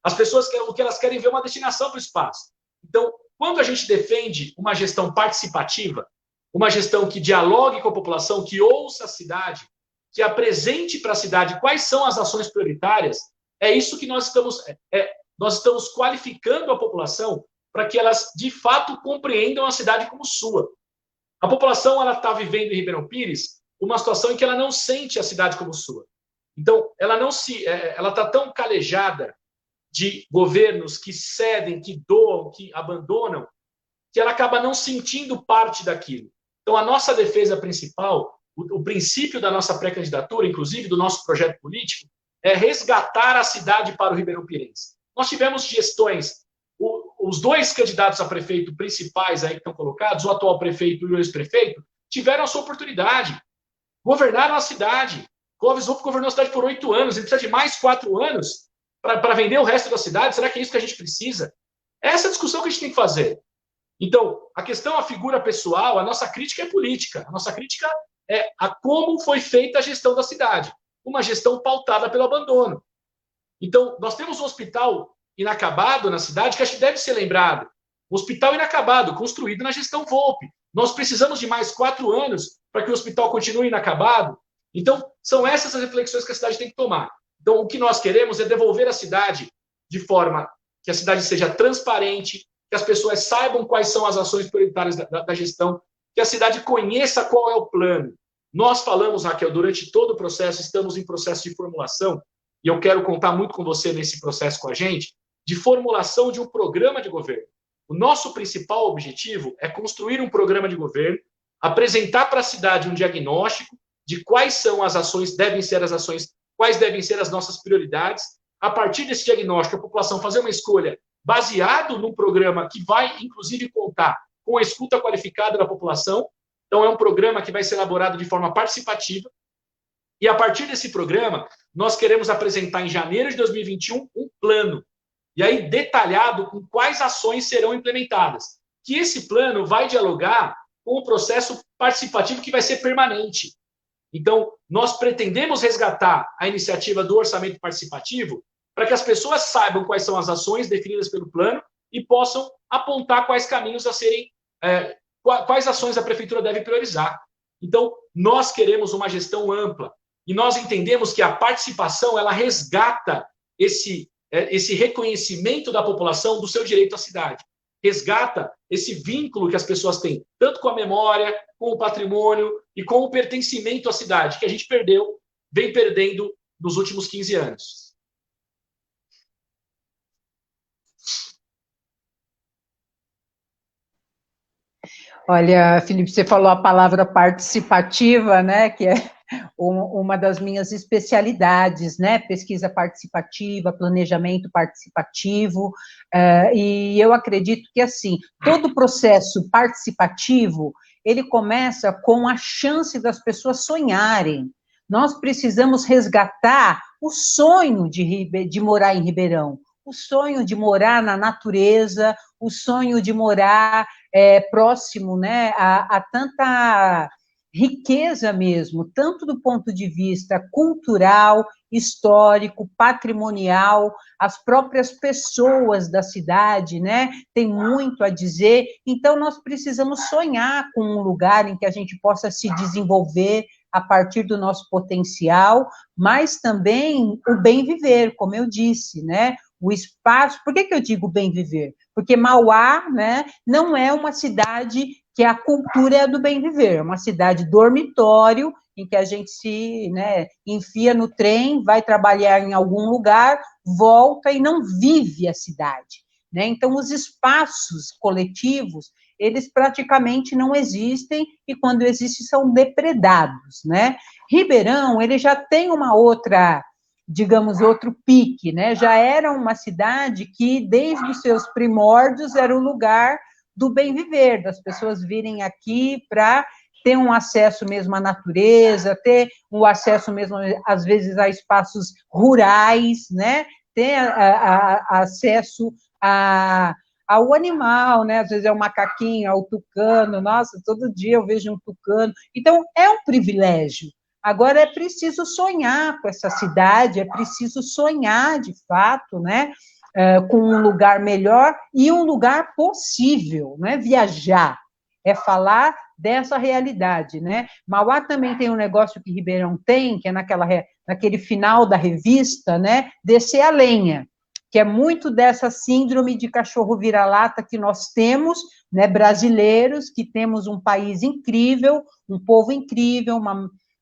As pessoas o que elas querem ver é uma destinação para o espaço. Então, quando a gente defende uma gestão participativa, uma gestão que dialogue com a população, que ouça a cidade, que apresente para a cidade quais são as ações prioritárias, é isso que nós estamos qualificando a população para que elas, de fato, compreendam a cidade como sua. A população está vivendo em Ribeirão Pires uma situação em que ela não sente a cidade como sua. Então, ela está tão calejada de governos que cedem, que doam, que abandonam, que ela acaba não sentindo parte daquilo. Então, a nossa defesa principal, o princípio da nossa pré-candidatura, inclusive do nosso projeto político, é resgatar a cidade para o Ribeirão Pirense. Nós tivemos gestões, os dois candidatos a prefeito principais aí que estão colocados, o atual prefeito e o ex-prefeito, tiveram a sua oportunidade, governaram a cidade. Clóvis Rupp governou a cidade por 8 anos, ele precisa de mais 4 anos para vender o resto da cidade? Será que é isso que a gente precisa? Essa é a discussão que a gente tem que fazer. Então, a questão, a figura pessoal, a nossa crítica é política. A nossa crítica é a como foi feita a gestão da cidade. Uma gestão pautada pelo abandono. Então, nós temos um hospital inacabado na cidade que acho que deve ser lembrado. Um hospital inacabado, construído na gestão Volpi. Nós precisamos de mais 4 anos para que o hospital continue inacabado. Então, são essas as reflexões que a cidade tem que tomar. Então, o que nós queremos é devolver a cidade de forma que a cidade seja transparente, que as pessoas saibam quais são as ações prioritárias da gestão, que a cidade conheça qual é o plano. Nós falamos, Raquel, durante todo o processo, estamos em processo de formulação, e eu quero contar muito com você nesse processo com a gente, de formulação de um programa de governo. O nosso principal objetivo é construir um programa de governo, apresentar para a cidade um diagnóstico de quais são as ações, quais devem ser as nossas prioridades. A partir desse diagnóstico, a população fazer uma escolha baseado num programa que vai, inclusive, contar com a escuta qualificada da população. Então, é um programa que vai ser elaborado de forma participativa. E, a partir desse programa, nós queremos apresentar, em janeiro de 2021, um plano. E aí, detalhado com quais ações serão implementadas. Que esse plano vai dialogar com o processo participativo que vai ser permanente. Então, nós pretendemos resgatar a iniciativa do orçamento participativo para que as pessoas saibam quais são as ações definidas pelo plano e possam apontar quais caminhos a serem, quais ações a prefeitura deve priorizar. Então, nós queremos uma gestão ampla e nós entendemos que a participação ela resgata esse reconhecimento da população do seu direito à cidade. Resgata esse vínculo que as pessoas têm, tanto com a memória, com o patrimônio e com o pertencimento à cidade, que a gente vem perdendo nos últimos 15 anos. Olha, Felipe, você falou a palavra participativa, né, que é uma das minhas especialidades, né, pesquisa participativa, planejamento participativo, e eu acredito que, assim, todo processo participativo, ele começa com a chance das pessoas sonharem. Nós precisamos resgatar o sonho de morar em Ribeirão, o sonho de morar na natureza, o sonho de morar próximo, né, a tanta riqueza mesmo, tanto do ponto de vista cultural, histórico, patrimonial, as próprias pessoas da cidade, né, tem muito a dizer, então nós precisamos sonhar com um lugar em que a gente possa se desenvolver, a partir do nosso potencial, mas também o bem viver, como eu disse, né? O espaço. Por que eu digo bem viver? Porque Mauá, né, não é uma cidade que a cultura é do bem viver, é uma cidade dormitório, em que a gente se, né, enfia no trem, vai trabalhar em algum lugar, volta e não vive a cidade, né? Então, os espaços coletivos, eles praticamente não existem, e quando existem, são depredados, né? Ribeirão, ele já tem uma outra, digamos, outro pique, né? Já era uma cidade que, desde os seus primórdios, era o lugar do bem viver, das pessoas virem aqui para ter um acesso mesmo à natureza, ter um acesso mesmo, às vezes, a espaços rurais, né? Ter acesso ao animal, né? Às vezes é o macaquinho, é o tucano, nossa, todo dia eu vejo um tucano. Então, é um privilégio. Agora, é preciso sonhar com essa cidade, é preciso sonhar, de fato, né? Com um lugar melhor e um lugar possível, não é viajar, é falar dessa realidade, né? Mauá também tem um negócio que Ribeirão tem, que é naquele final da revista, né? Descer a lenha, que é muito dessa síndrome de cachorro vira-lata que nós temos, né? Brasileiros, que temos um país incrível, um povo incrível,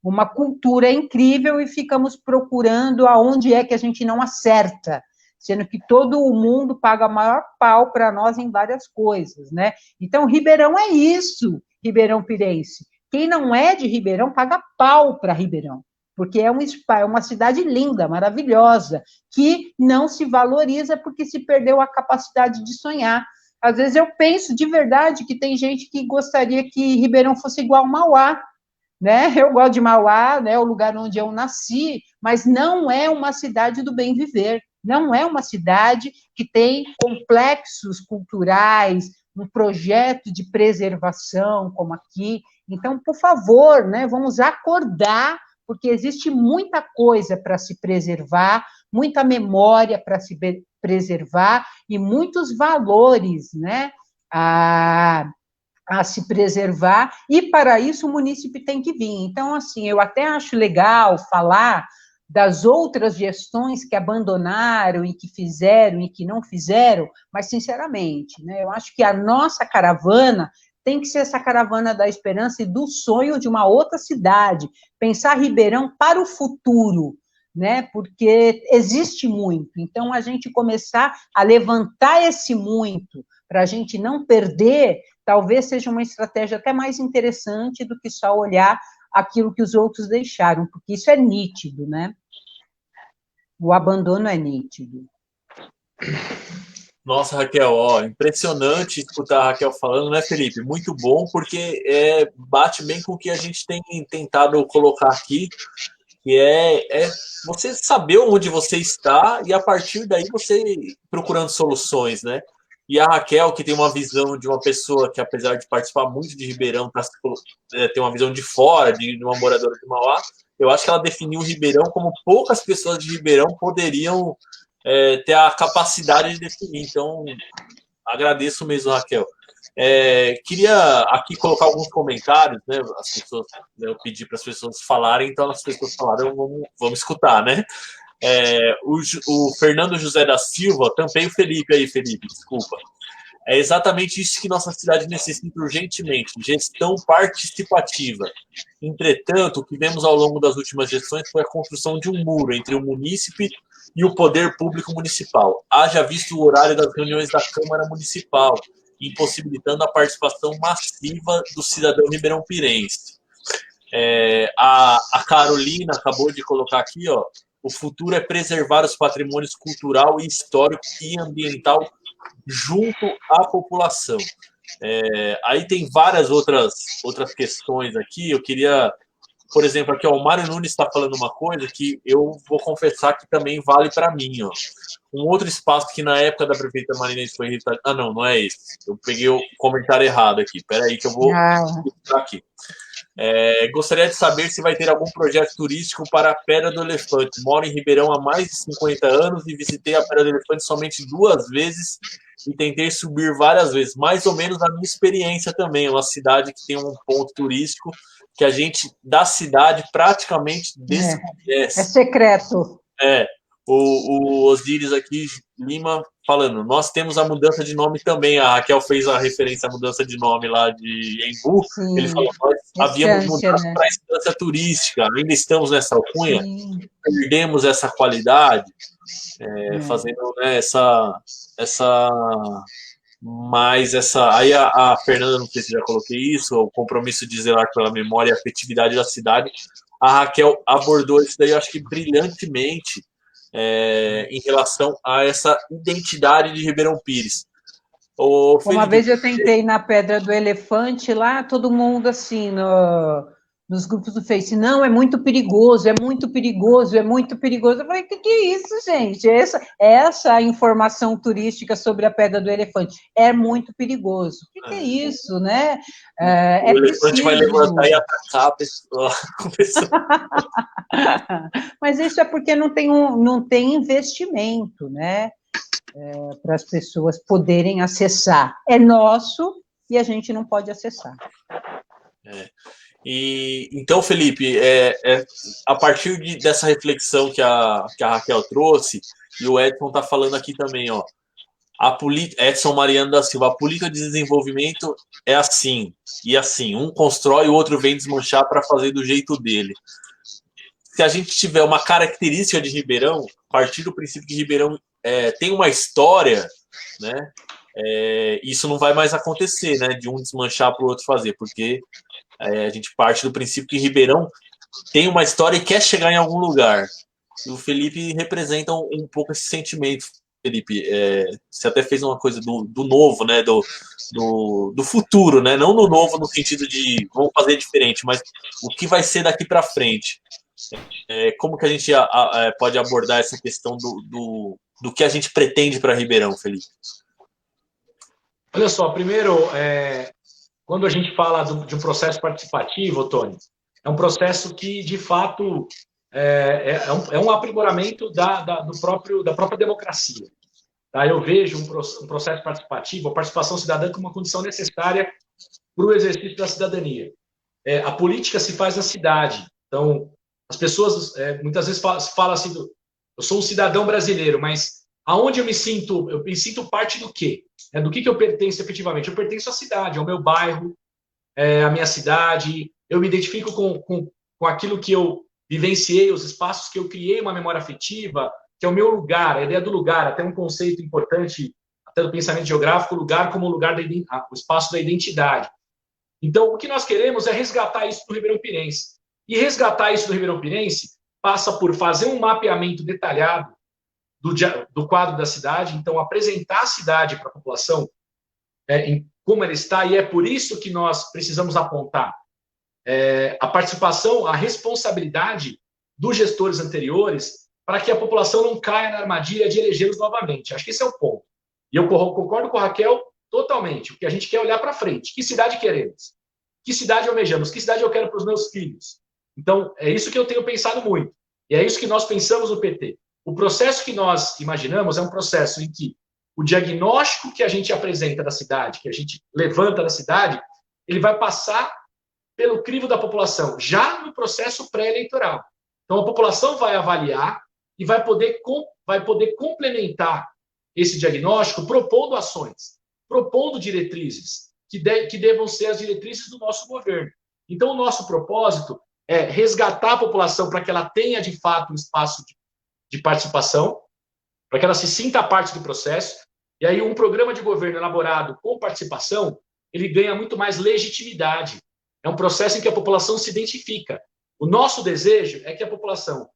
uma cultura incrível, e ficamos procurando aonde é que a gente não acerta, sendo que todo o mundo paga maior pau para nós em várias coisas, né? Então, Ribeirão é isso, Ribeirão Pirense. Quem não é de Ribeirão paga pau para Ribeirão, porque é uma cidade linda, maravilhosa, que não se valoriza porque se perdeu a capacidade de sonhar. Às vezes eu penso de verdade que tem gente que gostaria que Ribeirão fosse igual Mauá, né? Eu gosto de Mauá, né? O lugar onde eu nasci, mas não é uma cidade do bem viver. Não é uma cidade que tem complexos culturais, um projeto de preservação como aqui. Então, por favor, né, vamos acordar, porque existe muita coisa para se preservar, muita memória para se preservar e muitos valores, né, a se preservar, e para isso o munícipe tem que vir. Então, assim, eu até acho legal falar das outras gestões que abandonaram e que fizeram e que não fizeram, mas, sinceramente, né, eu acho que a nossa caravana tem que ser essa caravana da esperança e do sonho de uma outra cidade, pensar Ribeirão para o futuro, né, porque existe muito. Então, a gente começar a levantar esse muito, para a gente não perder, talvez seja uma estratégia até mais interessante do que só olhar aquilo que os outros deixaram, porque isso é nítido, né? O abandono é nítido. Nossa, Raquel, ó, impressionante escutar a Raquel falando, né, Felipe? Muito bom, porque bate bem com o que a gente tem tentado colocar aqui, que é você saber onde você está e, a partir daí, você procurando soluções, né? E a Raquel, que tem uma visão de uma pessoa que, apesar de participar muito de Ribeirão, tem uma visão de fora, de uma moradora de Mauá, eu acho que ela definiu o Ribeirão como poucas pessoas de Ribeirão poderiam ter a capacidade de definir. Então, agradeço mesmo, Raquel. Queria aqui colocar alguns comentários, né? As pessoas, eu pedi para as pessoas falarem, então as pessoas falaram, vamos escutar, né? O Fernando José da Silva, tampei o Felipe aí, Felipe, desculpa. É exatamente isso que nossa cidade necessita urgentemente, gestão participativa. Entretanto, o que vemos ao longo das últimas gestões foi a construção de um muro entre o munícipe e o poder público municipal. Haja visto o horário das reuniões da Câmara Municipal, impossibilitando a participação massiva do cidadão ribeirão-pirense. A Carolina acabou de colocar aqui, ó, o futuro é preservar os patrimônios cultural, histórico e ambiental junto à população. Aí tem várias outras questões aqui. Eu queria, por exemplo, aqui ó, o Mário Nunes está falando uma coisa que eu vou confessar que também vale para mim. Ó. Um outro espaço que na época da prefeita Marinense foi revitalizado. Ah, não é esse. Eu peguei o comentário errado aqui. Espera aí que eu vou explicar aqui. Gostaria de saber se vai ter algum projeto turístico para a Pedra do Elefante. Moro em Ribeirão há mais de 50 anos e visitei a Pedra do Elefante somente 2 vezes e tentei subir várias vezes. Mais ou menos a minha experiência também. É uma cidade que tem um ponto turístico que a gente, da cidade, praticamente desconhece. É secreto. O Osíris aqui, Lima, falando, nós temos a mudança de nome também. A Raquel fez a referência à mudança de nome lá de Embu. Sim, ele falou, nós havíamos mudado, né, para a instância turística, ainda estamos nessa alcunha, perdemos essa qualidade, fazendo, né, aí a Fernanda, não sei se já coloquei isso, o compromisso de zelar pela memória e afetividade da cidade. A Raquel abordou isso daí, eu acho que brilhantemente, em relação a essa identidade de Ribeirão Pires. Uma vez eu tentei na Pedra do Elefante, lá todo mundo assim, nos grupos do Face, não, é muito perigoso, é muito perigoso, é muito perigoso. Eu falei, o que é isso, gente? Essa informação turística sobre a Pedra do Elefante é muito perigoso. O que é isso, né? O elefante vai levantar e atacar a pessoa. Mas isso é porque não tem investimento, né? Para as pessoas poderem acessar. É nosso e a gente não pode acessar. Então, Felipe, a partir dessa reflexão que a Raquel trouxe, e o Edson está falando aqui também, ó, Edson Mariano da Silva, a política de desenvolvimento é assim, e assim, um constrói, o outro vem desmanchar para fazer do jeito dele. Se a gente tiver uma característica de Ribeirão, a partir do princípio que Ribeirão tem uma história, né, isso não vai mais acontecer, né, de um desmanchar para o outro fazer, porque a gente parte do princípio que Ribeirão tem uma história e quer chegar em algum lugar. E o Felipe representa um pouco esse sentimento, Felipe. Você até fez uma coisa do novo, né? Do futuro, né? Não do novo no sentido de vamos fazer diferente, mas o que vai ser daqui para frente. Como que a gente pode abordar essa questão do que a gente pretende para Ribeirão, Felipe? Olha só, primeiro, quando a gente fala de um processo participativo, Tony, é um processo que, de fato, é um aprimoramento da própria democracia. Tá? Eu vejo um processo participativo, a participação cidadã, como uma condição necessária para o exercício da cidadania. A política se faz na cidade. Então, as pessoas muitas vezes falam assim, eu sou um cidadão brasileiro, mas aonde eu me sinto parte do quê? Do que eu pertenço efetivamente? Eu pertenço à cidade, ao meu bairro, à minha cidade, eu me identifico com aquilo que eu vivenciei, os espaços que eu criei uma memória afetiva, que é o meu lugar, a ideia do lugar, até um conceito importante, até do pensamento geográfico, o lugar como o espaço da identidade. Então, o que nós queremos é resgatar isso do Ribeirão Pirense. E resgatar isso do Ribeirão Pirense passa por fazer um mapeamento detalhado do quadro da cidade, então apresentar a cidade para a população em como ela está, e é por isso que nós precisamos apontar a participação, a responsabilidade dos gestores anteriores para que a população não caia na armadilha de elegê-los novamente. Acho que esse é o ponto. E eu concordo com a Raquel totalmente. O que a gente quer é olhar para frente. Que cidade queremos? Que cidade almejamos? Que cidade eu quero para os meus filhos? Então, é isso que eu tenho pensado muito. E é isso que nós pensamos no PT. O processo que nós imaginamos é um processo em que o diagnóstico que a gente apresenta da cidade, que a gente levanta da cidade, ele vai passar pelo crivo da população, já no processo pré-eleitoral. Então, a população vai avaliar e vai poder complementar esse diagnóstico propondo ações, propondo diretrizes, que devam ser as diretrizes do nosso governo. Então, o nosso propósito é resgatar a população para que ela tenha, de fato, um espaço de participação, para que ela se sinta parte do processo. E aí, um programa de governo elaborado com participação, ele ganha muito mais legitimidade. É um processo em que a população se identifica. O nosso desejo é que a população,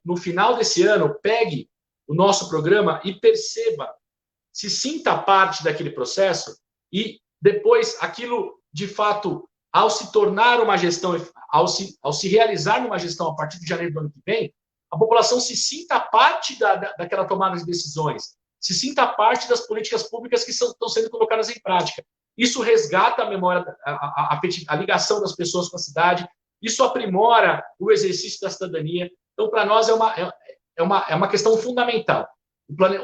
no final desse ano, pegue o nosso programa e perceba, se sinta parte daquele processo e depois aquilo, de fato, ao se tornar uma gestão, ao se realizar numa gestão a partir de janeiro do ano que vem, a população se sinta parte daquela tomada de decisões, se sinta parte das políticas públicas que estão sendo colocadas em prática. Isso resgata a memória, a ligação das pessoas com a cidade, isso aprimora o exercício da cidadania. Então, para nós, é uma questão fundamental.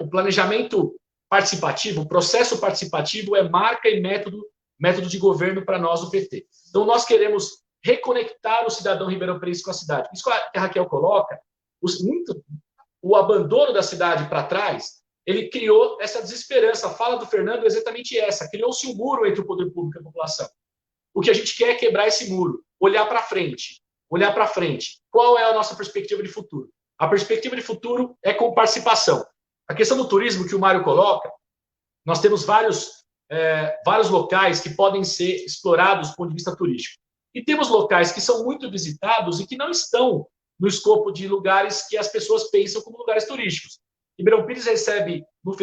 O planejamento participativo, o processo participativo é marca e método de governo para nós, o PT. Então, nós queremos reconectar o cidadão ribeirão-prerense com a cidade. Isso que a Raquel coloca, o abandono da cidade para trás, ele criou essa desesperança. A fala do Fernando é exatamente essa. Criou-se um muro entre o poder público e a população. O que a gente quer é quebrar esse muro, olhar para frente. Olhar para frente. Qual é a nossa perspectiva de futuro? A perspectiva de futuro é com participação. A questão do turismo que o Mário coloca, nós temos vários locais que podem ser explorados do ponto de vista turístico. E temos locais que são muito visitados e que não estão no escopo de lugares que as pessoas pensam como lugares turísticos. Ribeirão Pires recebe, nos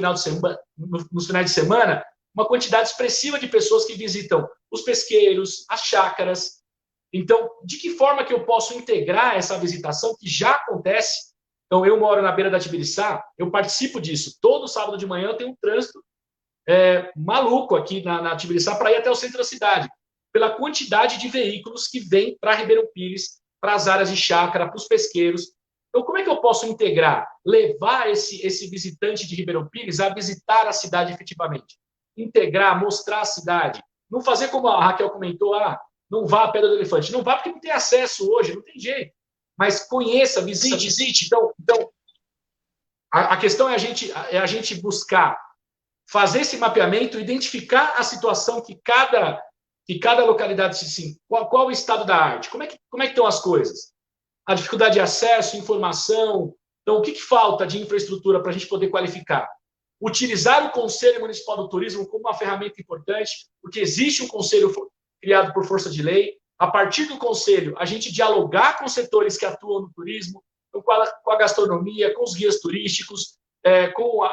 finais de semana, uma quantidade expressiva de pessoas que visitam os pesqueiros, as chácaras. Então, de que forma que eu posso integrar essa visitação que já acontece? Então, eu moro na beira da Tibiriçá, eu participo disso. Todo sábado de manhã eu tenho um trânsito maluco aqui na Tibiriçá para ir até o centro da cidade, pela quantidade de veículos que vêm para Ribeirão Pires, para as áreas de chácara, para os pesqueiros. Então, como é que eu posso integrar, levar esse visitante de Ribeirão Pires a visitar a cidade efetivamente? Integrar, mostrar a cidade. Não fazer como a Raquel comentou, não vá à Pedra do Elefante. Não vá porque não tem acesso hoje, não tem jeito. Mas conheça, visite. Então a questão é a gente buscar fazer esse mapeamento, identificar a situação que cada localidade se sim. Qual o estado da arte? Como é que estão as coisas? A dificuldade de acesso, informação. Então, o que falta de infraestrutura para a gente poder qualificar? Utilizar o Conselho Municipal do Turismo como uma ferramenta importante, porque existe um conselho criado por força de lei. A partir do conselho, a gente dialogar com os setores que atuam no turismo, com a gastronomia, com os guias turísticos, com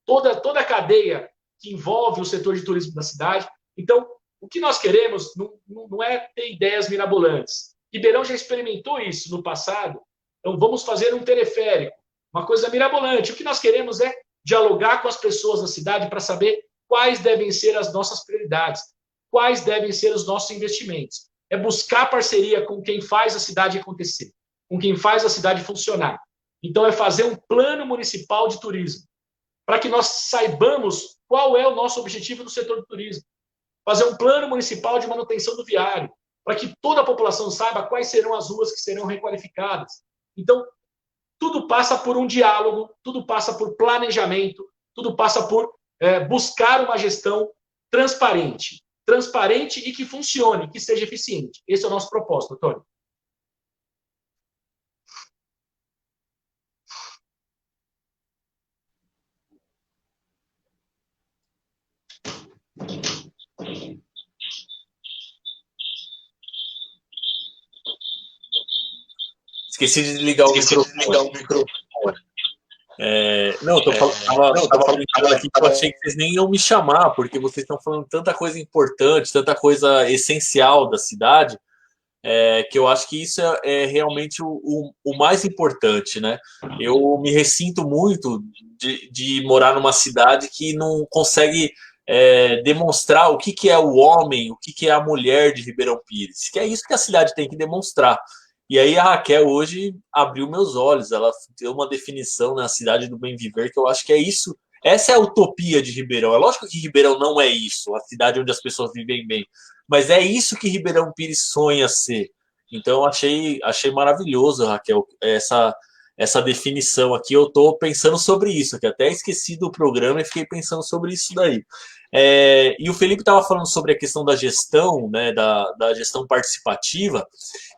toda a cadeia que envolve o setor de turismo da cidade. Então, o que nós queremos não é ter ideias mirabolantes. Ribeirão já experimentou isso no passado, então vamos fazer um teleférico, uma coisa mirabolante. O que nós queremos é dialogar com as pessoas da cidade para saber quais devem ser as nossas prioridades, quais devem ser os nossos investimentos. É buscar parceria com quem faz a cidade acontecer, com quem faz a cidade funcionar. Então, é fazer um plano municipal de turismo, para que nós saibamos qual é o nosso objetivo no setor do turismo. Fazer um plano municipal de manutenção do viário, para que toda a população saiba quais serão as ruas que serão requalificadas. Então, tudo passa por um diálogo, tudo passa por planejamento, tudo passa por buscar uma gestão transparente e que funcione, que seja eficiente. Esse é o nosso propósito, Antônio. Esqueci de ligar o microfone. Não, estava falando aqui que eu achei que vocês nem iam me chamar, porque vocês estão falando tanta coisa importante, tanta coisa essencial da cidade, que eu acho que isso é realmente o mais importante, né? Eu me ressinto muito de morar numa cidade que não consegue demonstrar o que é o homem, o que é a mulher de Ribeirão Pires, que é isso que a cidade tem que demonstrar. E aí a Raquel hoje abriu meus olhos, ela deu uma definição na cidade do bem viver, que eu acho que é isso, essa é a utopia de Ribeirão. É lógico que Ribeirão não é isso, a cidade onde as pessoas vivem bem, mas é isso que Ribeirão Pires sonha ser. Então eu achei maravilhoso, Raquel, essa definição aqui. Eu estou pensando sobre isso, que até esqueci do programa e fiquei pensando sobre isso daí. E o Felipe estava falando sobre a questão da gestão, né, da gestão participativa,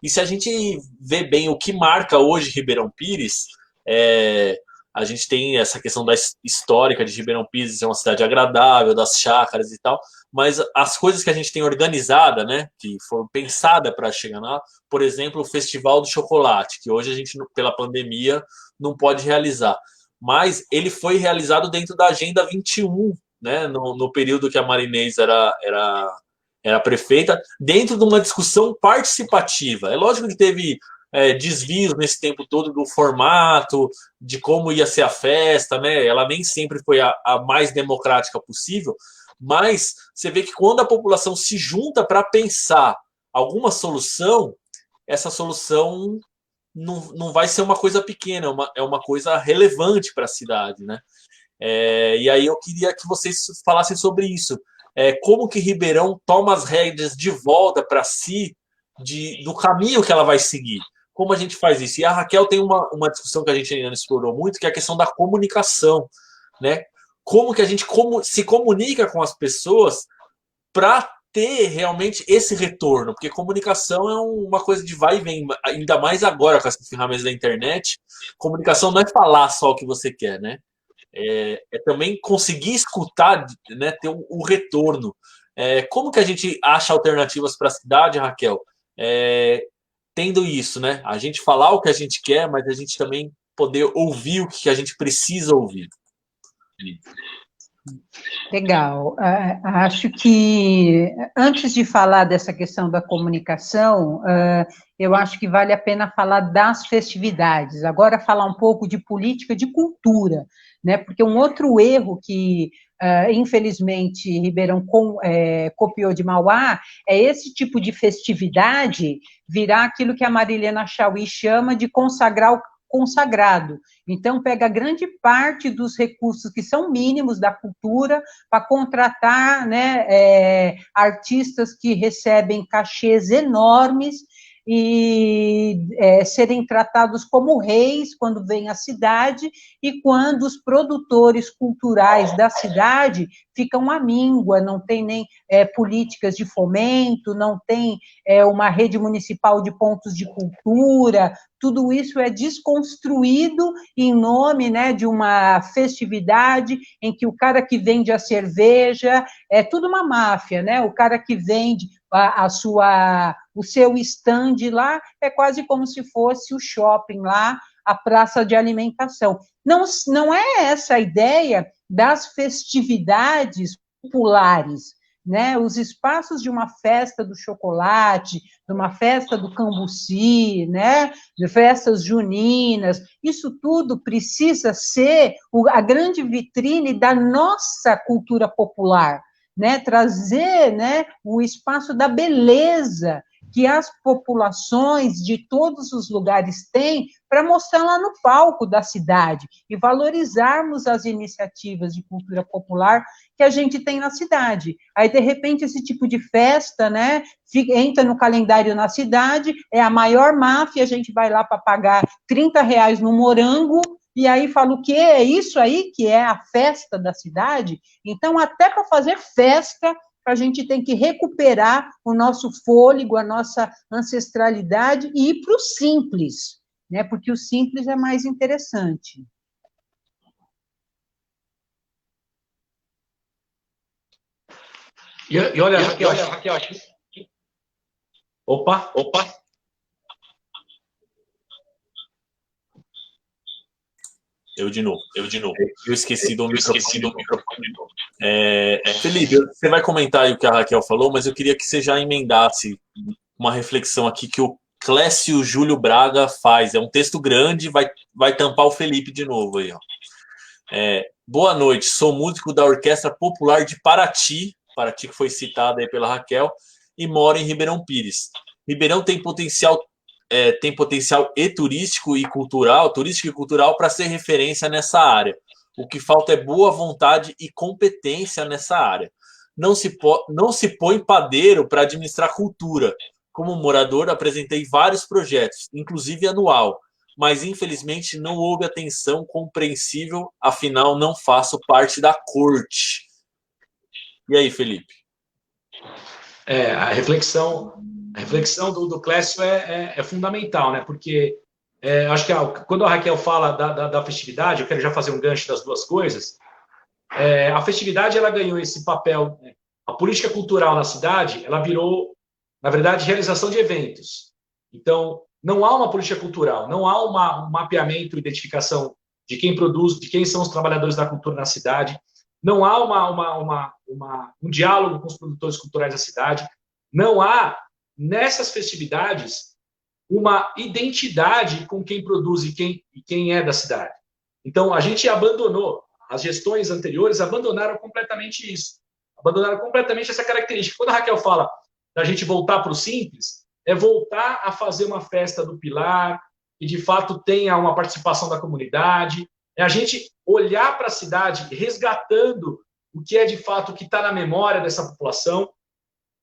e se a gente vê bem o que marca hoje Ribeirão Pires, a gente tem essa questão da histórica de Ribeirão Pires, é uma cidade agradável, das chácaras e tal, mas as coisas que a gente tem organizada, né, que foram pensadas para chegar lá, por exemplo, o Festival do Chocolate, que hoje a gente, pela pandemia, não pode realizar, mas ele foi realizado dentro da Agenda 21, né, no período que a Marinês era prefeita, dentro de uma discussão participativa. É lógico que teve desvios nesse tempo todo do formato, de como ia ser a festa, né? Ela nem sempre foi a mais democrática possível, Mas você vê que quando a população se junta para pensar alguma solução, essa solução não vai ser uma coisa pequena, é uma coisa relevante para a cidade, né? E aí eu queria que vocês falassem sobre isso. Como que Ribeirão toma as rédeas de volta para si do caminho que ela vai seguir? Como a gente faz isso? E a Raquel tem uma discussão que a gente ainda não explorou muito, que é a questão da comunicação, né? Como que a gente se comunica com as pessoas para ter realmente esse retorno, porque comunicação é uma coisa de vai e vem, ainda mais agora com essas ferramentas da internet. Comunicação não é falar só o que você quer, né? É também conseguir escutar, né, ter o retorno. Como que a gente acha alternativas para a cidade, Raquel? Tendo isso, né? A gente falar o que a gente quer, mas a gente também poder ouvir o que a gente precisa ouvir. Legal. Acho que, antes de falar dessa questão da comunicação, eu acho que vale a pena falar das festividades. Agora, falar um pouco de política de cultura, né? Porque um outro erro que, infelizmente, Ribeirão copiou de Mauá é esse tipo de festividade virar aquilo que a Marilena Chauí chama de consagrar o consagrado. Então, pega grande parte dos recursos que são mínimos da cultura para contratar, né, artistas que recebem cachês enormes e serem tratados como reis quando vêm à cidade, e quando os produtores culturais da cidade ficam à míngua, não tem nem políticas de fomento, não tem uma rede municipal de pontos de cultura, tudo isso é desconstruído em nome, né, de uma festividade em que o cara que vende a cerveja é tudo uma máfia, né? O cara que vende o seu stand lá é quase como se fosse o shopping lá, a praça de alimentação. Não é essa a ideia das festividades populares, né? Os espaços de uma festa do chocolate, de uma festa do cambuci, né? De festas juninas, isso tudo precisa ser a grande vitrine da nossa cultura popular, né? Trazer, né, o espaço da beleza que as populações de todos os lugares têm para mostrar lá no palco da cidade e valorizarmos as iniciativas de cultura popular que a gente tem na cidade. Aí, de repente, esse tipo de festa, né, entra no calendário na cidade, é a maior máfia, a gente vai lá para pagar R$30 no morango, e aí fala o quê? É isso aí que é a festa da cidade? Então, até para fazer festa, a gente tem que recuperar o nosso fôlego, a nossa ancestralidade e ir para o simples, né? Porque o simples é mais interessante. E olha, Raquel, Opa. Eu de novo. Eu esqueci do microfone. Felipe, você vai comentar aí o que a Raquel falou, mas eu queria que você já emendasse uma reflexão aqui que o Clécio Júlio Braga faz. É um texto grande, vai tampar o Felipe de novo aí, ó. Boa noite, sou músico da Orquestra Popular de Paraty, que foi citada aí pela Raquel, e moro em Ribeirão Pires. Ribeirão tem potencial turístico e cultural para ser referência nessa área. O que falta é boa vontade e competência nessa área. Não se põe padeiro para administrar cultura. Como morador, apresentei vários projetos, inclusive anual, mas infelizmente não houve atenção compreensível, afinal não faço parte da corte. E aí, Felipe? A reflexão do Clécio é fundamental, né? Porque acho que quando a Raquel fala da festividade, eu quero já fazer um gancho das duas coisas. A festividade ela ganhou esse papel, né? A política cultural na cidade ela virou, na verdade, realização de eventos. Então, não há uma política cultural, não há um mapeamento, identificação de quem produz, de quem são os trabalhadores da cultura na cidade. Não há um diálogo com os produtores culturais da cidade. Não há, nessas festividades, uma identidade com quem produz e quem é da cidade. Então, a gente abandonou, as gestões anteriores abandonaram completamente isso. abandonaram completamente essa característica. Quando a Raquel fala da gente voltar para o simples, é voltar a fazer uma festa do Pilar, que de fato tenha uma participação da comunidade, é a gente olhar para a cidade resgatando o que é de fato o que está na memória dessa população.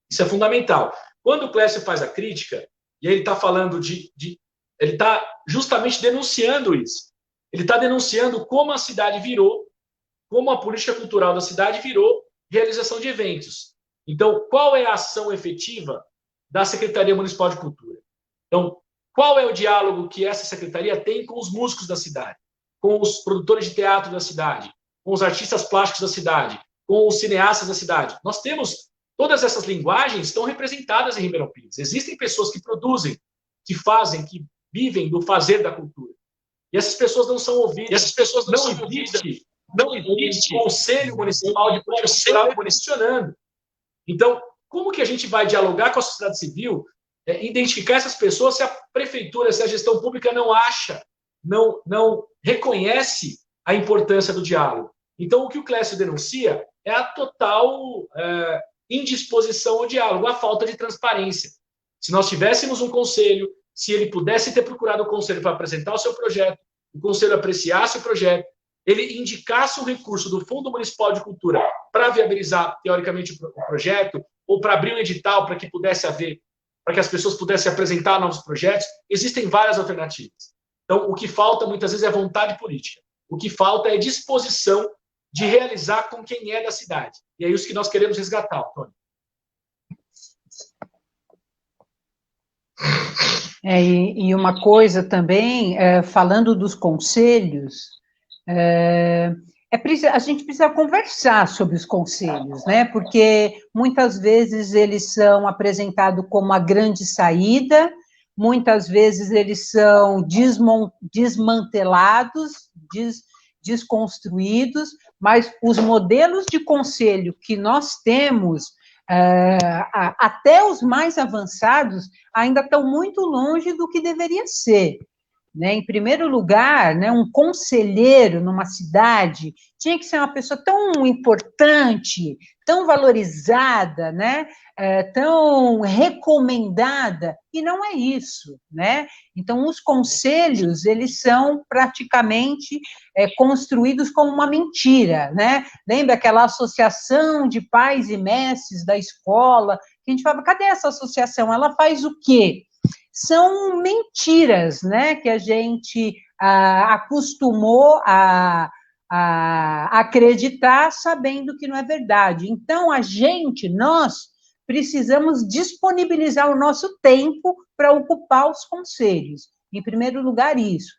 Isso é fundamental. Quando o Clécio faz a crítica, e ele está falando ele está justamente denunciando isso. Ele está denunciando como a cidade virou, como a política cultural da cidade virou realização de eventos. Então, qual é a ação efetiva da Secretaria Municipal de Cultura? Então, qual é o diálogo que essa secretaria tem com os músicos da cidade, com os produtores de teatro da cidade, com os artistas plásticos da cidade, com os cineastas da cidade? Nós temos todas essas linguagens estão representadas em Ribeirão Pires. Existem pessoas que produzem, que fazem, que vivem do fazer da cultura. E essas pessoas não são ouvidas. E essas pessoas não existe conselho municipal de política cultural funcionando. Então, como que a gente vai dialogar com a sociedade civil, identificar essas pessoas se a prefeitura, se a gestão pública não acha, não reconhece a importância do diálogo? Então, o que o Clécio denuncia é a total indisposição ao diálogo, a falta de transparência. Se nós tivéssemos um conselho, se ele pudesse ter procurado o conselho para apresentar o seu projeto, o conselho apreciasse o projeto, ele indicasse um recurso do Fundo Municipal de Cultura para viabilizar, teoricamente, o projeto, ou para abrir um edital para que pudesse haver, para que as pessoas pudessem apresentar novos projetos, existem várias alternativas. Então, o que falta, muitas vezes, é vontade política. O que falta é disposição de realizar com quem é da cidade. E é isso que nós queremos resgatar, Tony. E uma coisa também, falando dos conselhos, a gente precisa conversar sobre os conselhos, né? Porque muitas vezes eles são apresentados como a grande saída, muitas vezes eles são desmantelados, desconstruídos, mas os modelos de conselho que nós temos, até os mais avançados, ainda estão muito longe do que deveria ser. Né? Em primeiro lugar, né, um conselheiro numa cidade tinha que ser uma pessoa tão importante, tão valorizada, né, tão recomendada, e não é isso, né? Então, os conselhos, eles são praticamente construídos como uma mentira, né? Lembra aquela associação de pais e mestres da escola, que a gente falava, cadê essa associação? Ela faz o quê? São mentiras, né, que a gente acostumou a acreditar, sabendo que não é verdade. Então, nós precisamos disponibilizar o nosso tempo para ocupar os conselhos. Em primeiro lugar, isso.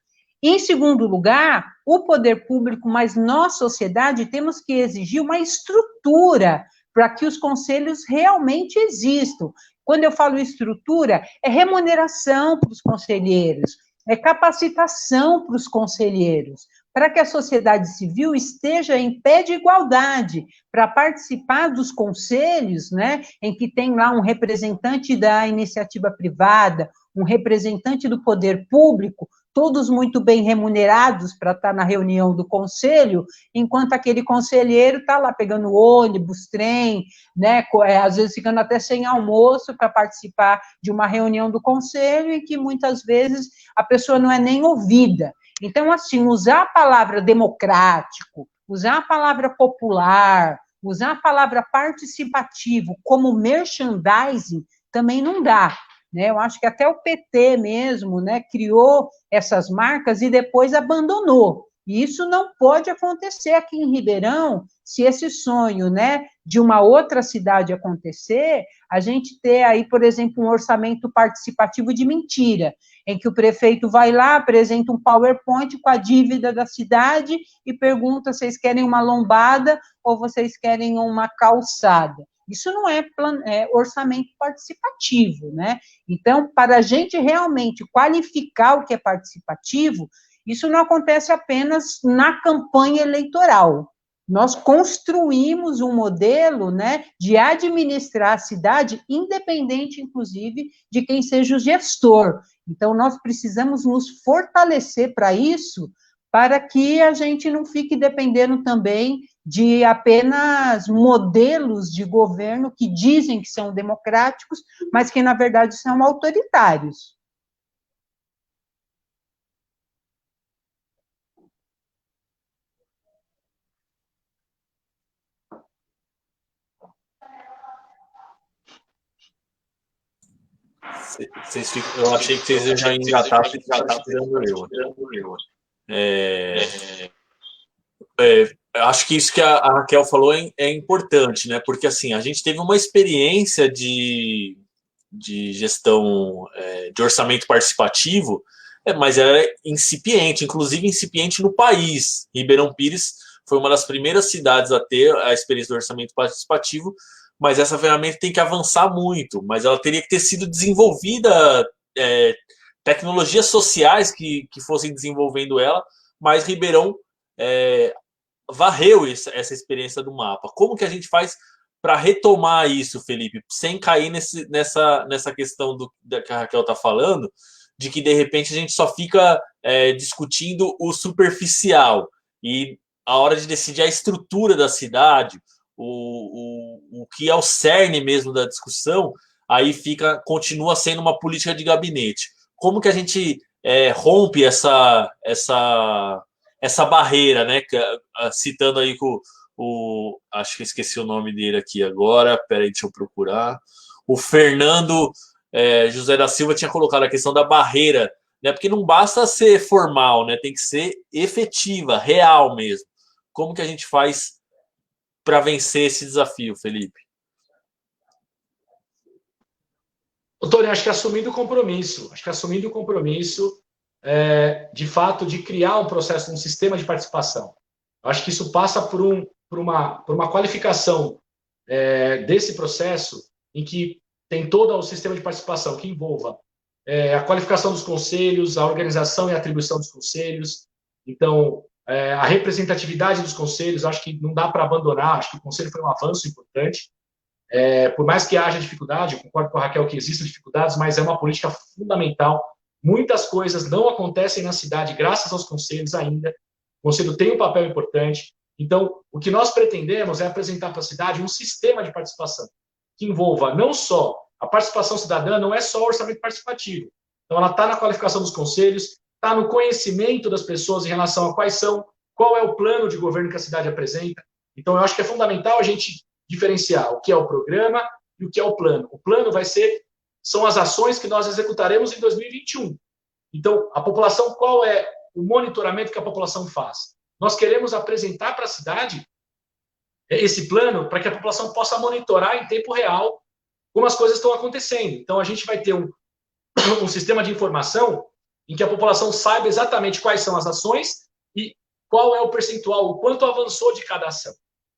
Em segundo lugar, o poder público, mas nós, sociedade, temos que exigir uma estrutura para que os conselhos realmente existam. Quando eu falo estrutura, é remuneração para os conselheiros, é capacitação para os conselheiros, para que a sociedade civil esteja em pé de igualdade, para participar dos conselhos, né, em que tem lá um representante da iniciativa privada, um representante do poder público, todos muito bem remunerados para estar na reunião do conselho, enquanto aquele conselheiro está lá pegando ônibus, trem, né, às vezes ficando até sem almoço para participar de uma reunião do conselho, e que muitas vezes a pessoa não é nem ouvida. Então, assim, usar a palavra democrático, usar a palavra popular, usar a palavra participativo como merchandising também não dá. Né, eu acho que até o PT mesmo, né, criou essas marcas e depois abandonou. E isso não pode acontecer aqui em Ribeirão, se esse sonho, né, de uma outra cidade acontecer, a gente ter aí, por exemplo, um orçamento participativo de mentira, em que o prefeito vai lá, apresenta um PowerPoint com a dívida da cidade e pergunta se vocês querem uma lombada ou vocês querem uma calçada. Isso não é orçamento participativo, né? Então, para a gente realmente qualificar o que é participativo, isso não acontece apenas na campanha eleitoral. Nós construímos um modelo, né, de administrar a cidade, independente, inclusive, de quem seja o gestor. Então, nós precisamos nos fortalecer para isso, para que a gente não fique dependendo também de apenas modelos de governo que dizem que são democráticos, mas que, na verdade, são autoritários. Eu achei que vocês já iam engatar, vocês já estão tirando eu. Acho que isso que a Raquel falou é importante, né? Porque assim, a gente teve uma experiência de gestão de orçamento participativo, mas ela é incipiente, inclusive incipiente no país. Ribeirão Pires foi uma das primeiras cidades a ter a experiência do orçamento participativo, mas essa ferramenta tem que avançar muito, mas ela teria que ter sido desenvolvida, tecnologias sociais que fossem desenvolvendo ela, mas Ribeirão varreu essa experiência do mapa. Como que a gente faz para retomar isso, Felipe, sem cair nessa questão que a Raquel está falando, de que de repente a gente só fica discutindo o superficial e a hora de decidir a estrutura da cidade, o que é o cerne mesmo da discussão, aí continua sendo uma política de gabinete. Como que a gente rompe essa barreira, né? Citando aí acho que esqueci o nome dele aqui agora, peraí, deixa eu procurar. O Fernando José da Silva tinha colocado a questão da barreira, né? Porque não basta ser formal, né? Tem que ser efetiva, real mesmo. Como que a gente faz para vencer esse desafio, Felipe? Tony, acho que assumindo o compromisso, de fato, de criar um processo, um sistema de participação. Acho que isso passa por uma qualificação desse processo em que tem todo o sistema de participação que envolva a qualificação dos conselhos, a organização e a atribuição dos conselhos. Então, a representatividade dos conselhos, acho que não dá para abandonar, acho que o conselho foi um avanço importante. Por mais que haja dificuldade, eu concordo com a Raquel que existem dificuldades, mas é uma política fundamental. Muitas coisas não acontecem na cidade graças aos conselhos ainda. O conselho tem um papel importante. Então, o que nós pretendemos é apresentar para a cidade um sistema de participação que envolva não só a participação cidadã, não é só o orçamento participativo. Então, ela está na qualificação dos conselhos, está no conhecimento das pessoas em relação a qual é o plano de governo que a cidade apresenta. Então, eu acho que é fundamental a gente diferenciar o que é o programa e o que é o plano. O plano são as ações que nós executaremos em 2021. Então, a população, qual é o monitoramento que a população faz? Nós queremos apresentar para a cidade esse plano para que a população possa monitorar em tempo real como as coisas estão acontecendo. Então, a gente vai ter um sistema de informação em que a população saiba exatamente quais são as ações e qual é o percentual, o quanto avançou de cada ação.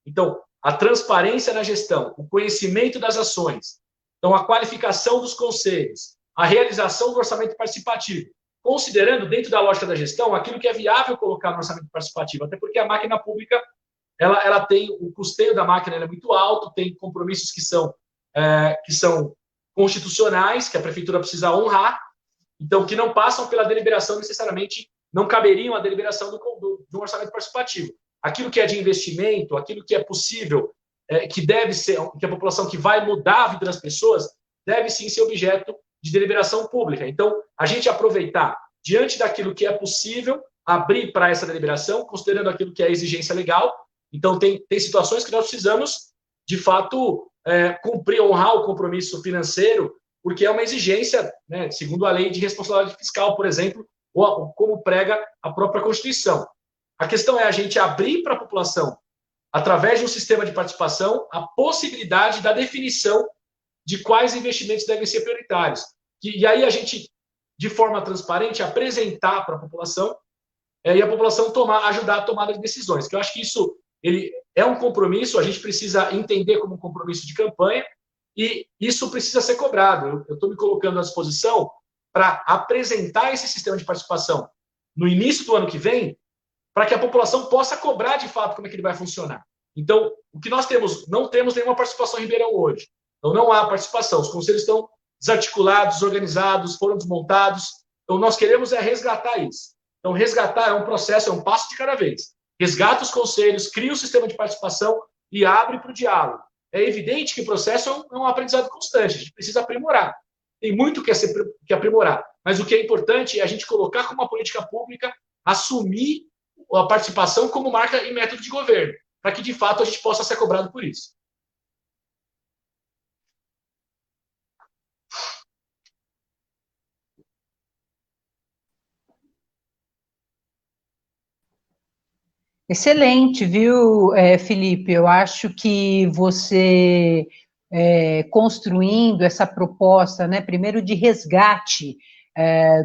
Então, a transparência na gestão, o conhecimento das ações, então a qualificação dos conselhos, a realização do orçamento participativo, considerando dentro da lógica da gestão aquilo que é viável colocar no orçamento participativo, até porque a máquina pública ela tem o custeio da máquina é muito alto, tem compromissos que são constitucionais, que a prefeitura precisa honrar, então que não passam pela deliberação necessariamente, não caberiam à deliberação de um orçamento participativo. Aquilo que é de investimento, aquilo que é possível, que deve ser, que a população que vai mudar a vida das pessoas, deve sim ser objeto de deliberação pública. Então, a gente aproveitar, diante daquilo que é possível, abrir para essa deliberação, considerando aquilo que é exigência legal. Então, tem situações que nós precisamos, de fato, cumprir, honrar o compromisso financeiro, porque é uma exigência, né, segundo a lei de responsabilidade fiscal, por exemplo, ou como prega a própria Constituição. A questão é a gente abrir para a população, através de um sistema de participação, a possibilidade da definição de quais investimentos devem ser prioritários. E aí a gente, de forma transparente, apresentar para a população e a população ajudar a tomada de decisões. Que eu acho que isso ele é um compromisso, a gente precisa entender como um compromisso de campanha e isso precisa ser cobrado. Eu estou me colocando à disposição para apresentar esse sistema de participação no início do ano que vem, para que a população possa cobrar de fato como é que ele vai funcionar. Então, o que nós temos, não temos nenhuma participação em Ribeirão hoje. Então, não há participação. Os conselhos estão desarticulados, desorganizados, foram desmontados. Então, nós queremos resgatar isso. Então, resgatar é um processo, é um passo de cada vez. resgata os conselhos, cria um sistema de participação e abre para o diálogo. É evidente que o processo é um aprendizado constante, a gente precisa aprimorar. Tem muito que aprimorar, mas o que é importante é a gente colocar como uma política pública, assumir a participação como marca e método de governo, para que, de fato, a gente possa ser cobrado por isso. Excelente, viu, Felipe? Eu acho que você construindo essa proposta, né, primeiro de resgate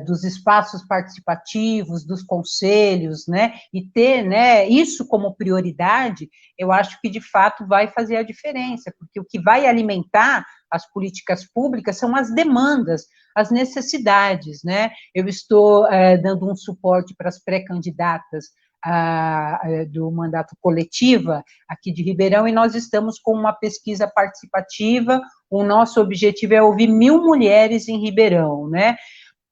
dos espaços participativos, dos conselhos, né, e ter, né, isso como prioridade, eu acho que de fato vai fazer a diferença, porque o que vai alimentar as políticas públicas são as demandas, as necessidades, né? Eu estou dando um suporte para as pré-candidatas do mandato coletiva aqui de Ribeirão, e nós estamos com uma pesquisa participativa. O nosso objetivo é ouvir 1.000 mulheres em Ribeirão, né?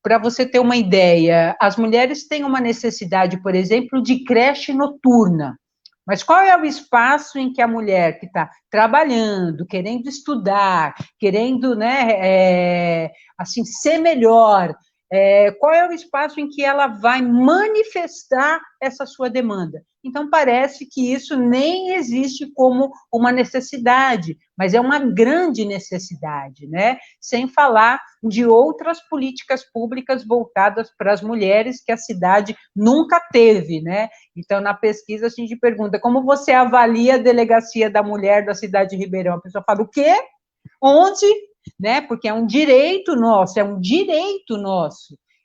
Para você ter uma ideia, as mulheres têm uma necessidade, por exemplo, de creche noturna. Mas qual é o espaço em que a mulher que está trabalhando, querendo estudar, querendo, né, assim, ser melhor, qual é o espaço em que ela vai manifestar essa sua demanda? Então, parece que isso nem existe como uma necessidade, mas é uma grande necessidade, né? Sem falar de outras políticas públicas voltadas para as mulheres que a cidade nunca teve, né? Então, na pesquisa, a gente pergunta, como você avalia a delegacia da mulher da cidade de Ribeirão? A pessoa fala, o quê? Onde? Né? Porque é um direito nosso,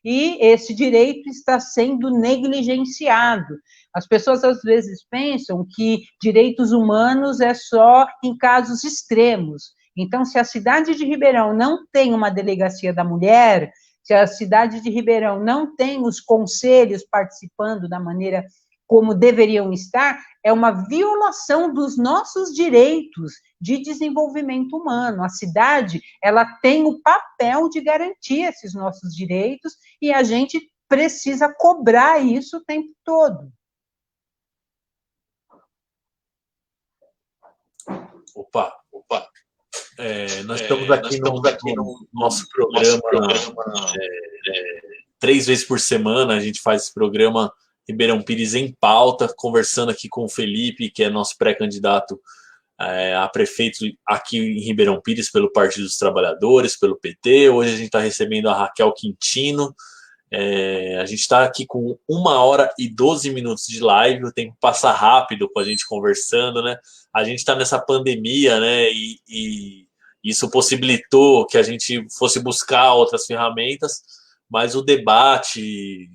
e esse direito está sendo negligenciado. As pessoas, às vezes, pensam que direitos humanos é só em casos extremos. Então, se a cidade de Ribeirão não tem uma delegacia da mulher, se a cidade de Ribeirão não tem os conselhos participando da maneira como deveriam estar, é uma violação dos nossos direitos de desenvolvimento humano. A cidade, ela tem o papel de garantir esses nossos direitos e a gente precisa cobrar isso o tempo todo. Opa. Nós estamos aqui no nosso programa 3 vezes por semana. A gente faz esse programa Ribeirão Pires em Pauta, conversando aqui com o Felipe, que é nosso pré-candidato a prefeito aqui em Ribeirão Pires pelo Partido dos Trabalhadores, pelo PT. Hoje a gente está recebendo a Raquel Quintino. A gente está aqui com 1h12 de live. O tempo passa rápido com a gente conversando, né? A gente está nessa pandemia, né? E isso possibilitou que a gente fosse buscar outras ferramentas, mas o debate,